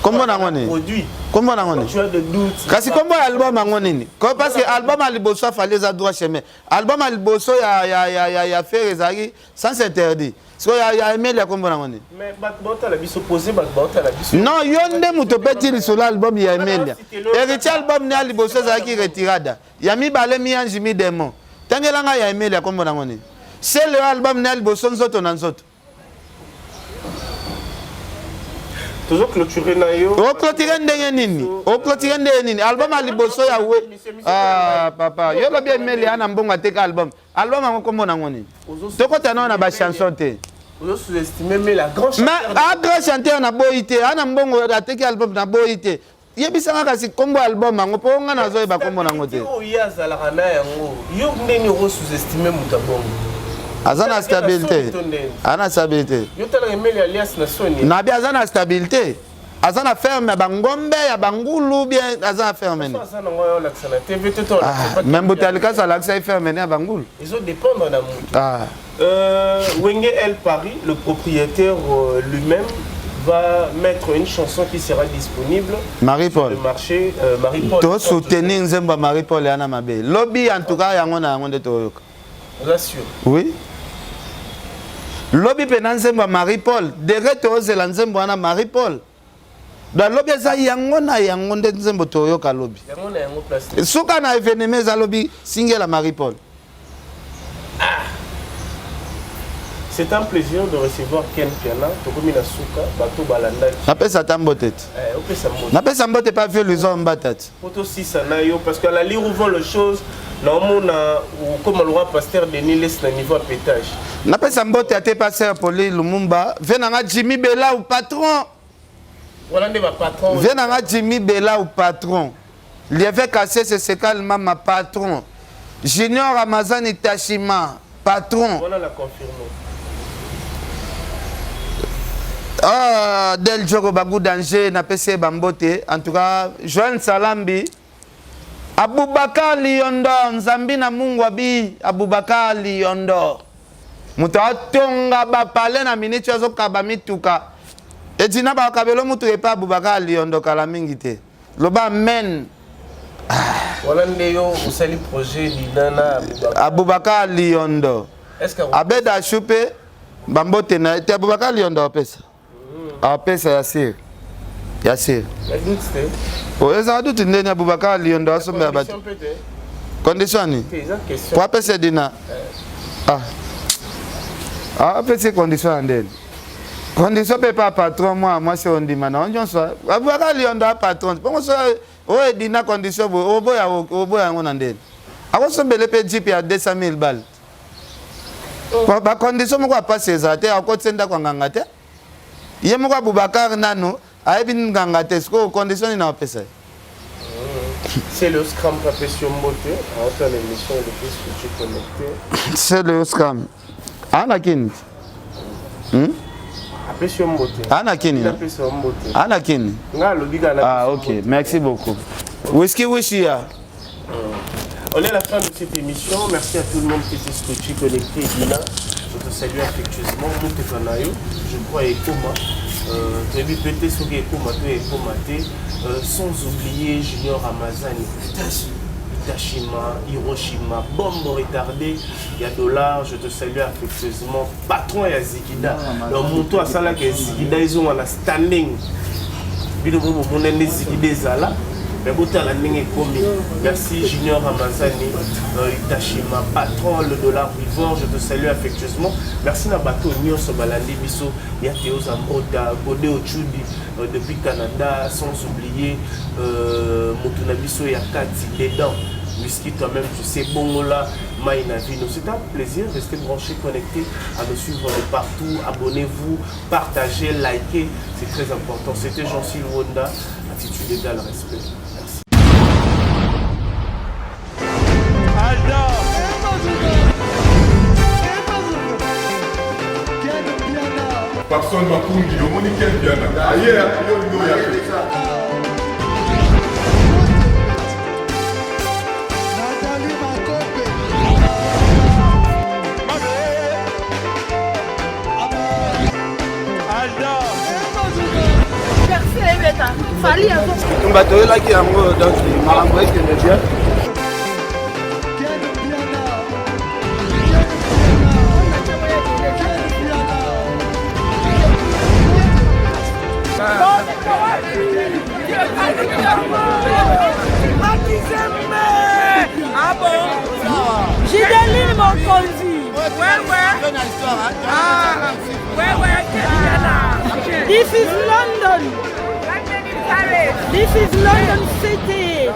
A: Comment on a produit? Comment on a
B: tu as de doutes.
A: Kasi comment album a ngoni? Parce que album a liboso fallait za droit chemin. Album a liboso ya faire ezaki sans interdit. So ya aimé la comment on ngoni?
B: Mais batbota la biso posé batbota la biso.
A: Non, yonde muto petit sur l'album ya aimé. Héritier album ne liboso zaki retirada. Ya mi balé mi anji mi démon. Tangelanga ya aimé la comment on ngoni? C'est le album ne liboso nzoto na nzoto.
B: Toujours clôturé na yo.
A: O clôturé ndenge nini? O clôturé ndenge nini? Album a liboso ya we. Ah papa, yo lo bien meli ana mbonga teka album. Album ango kombo na ngoni. Toko tana na ba chanson te.
B: Ozo sous-estimer mais la grande chanteur.
A: Mais a grand chanteur na boité, ana mbongo ateki album na boité. Yebisanga kasi kombo album ango po nga na zo ba kombo na ngote.
B: Yo yaza la kana yango. Yo ndeni ro sous-estimer mutabongo.
A: Azana stabilité. Ana stabilité.
B: Yo tala emeli alias na Sony.
A: Na bien azana stabilité. Azana ferme bangombe ya bangulu bien azana ferme.
B: Azana ngoyo la sana TV toto.
A: Même botalika ça la ça ferme na bangulu.
B: Ils ont dépendre na mutu. Wenge El Paris, le propriétaire lui-même va mettre une chanson qui sera disponible
A: Marie-Paul.
B: Sur le marché Marie-Paul.
A: To soutenir Nzemba Marie-Paul yana mabe. Lobby en tout cas yango na ngonde to.
B: Rassure.
A: Oui. Lobby pena Nzemba Marie-Paul. Direct aux Nzemba na Marie-Paul. Da lobby za yango na yango nde Nzembo to yoka lobby.
B: Yango na yango place.
A: Suka na événement za lobby single Marie-Paul.
B: C'est un plaisir de recevoir Ken Piana, Tokomi Nasuka, Bato Balanda.
A: Napesa tambo tete. Napesa mbote pas vieux les hommes batat.
B: Photo 6 anayo parce qu'à la lire ouvre les choses, normalement comme le roi pasteur Denis laisse le niveau à pétage.
A: Napesa mbote ate pasteur Poli Lumumba, venanga Jimmy Bella ou patron.
B: Voilà des patron.
A: Venanga Jimmy Bella ou patron. Lieve cassé c'est calme ma patron. Junior Ramazani Tashima, patron.
B: Voilà la confirmation.
A: Ah, Del Jogo Bagou Danger n'a pas Bambote. En tout cas, Joël Salambi, Abubakar Liondo nzambi na mungu abi Abubakar Liondo mutu atonga bapale na miniti azokaba mituka etina bakabelo mutu epa Abubakar Liondo kala mingi te loba amen.
B: Voilà ndeyo usali projet linana
A: Abubakar Liondo.
B: Est-ce que
A: abeda chupe bambote na te Abubakar Liondo apesa apesa Yasir Yasir o eza dutu ndeni Abubakar Liondo asombe abati condition ni kwa pesa dina apesa condition ndeni condition pe pa patron moi c'est on dit maintenant on so Abubakar Liondo a patron pongo so o dina condition bo oboya ngona ndeni akosombele pe jeep ya 200,000 balles ba condition moko apasa ezate akotenda kwa nganga te ye moko Abubakar nano ayebi nganga te siko condition na opesa.
B: C'est le Scrum Papesio Mote en temps d'émission de plus que tu connecté.
A: C'est le Scrum. Anakin.
B: Papesio Mote.
A: Anakin.
B: Papesio Mote.
A: Anakin. Ah OK, merci beaucoup. Whisky Wishia.
B: On est à la fin de cette émission. Merci à tout le monde qui s'est scotché, connecté. Dina, je te salue affectueusement. Je crois et Koma. Sans oublier Junior Ramazani, Itashima, Hiroshima, bombe retardée, il y a $, je te salue affectueusement. Patron et Zikida. Donc, mon toit, ça là, que Zikida, ils ont un standing. Merci Junior Ramazani, Itashima, patron, le dollar vivant, je te salue affectueusement. Merci Nabato, Nyon Sobalandi Biso, Yateo Zambrota, Godé Ochudi, depuis Canada, sans oublier Motunabiso Yakati, Dedans. Whisky, toi-même, tu sais, Bongola, Maïna Vino. C'est un plaisir, restez branchés, connectés, à nous suivre de partout. Abonnez-vous, partagez, likez, c'est très important. C'était Jean-Sylvain Wonda, attitude égale respect. Merci.
F: Patson Makundi, le monde qui est bien là. Ailleurs, il y a
G: Fali
A: bato elaki yango donc makambo ekende bien.
G: Ah bon? Gideline Mokonzi. This is London. This is London City.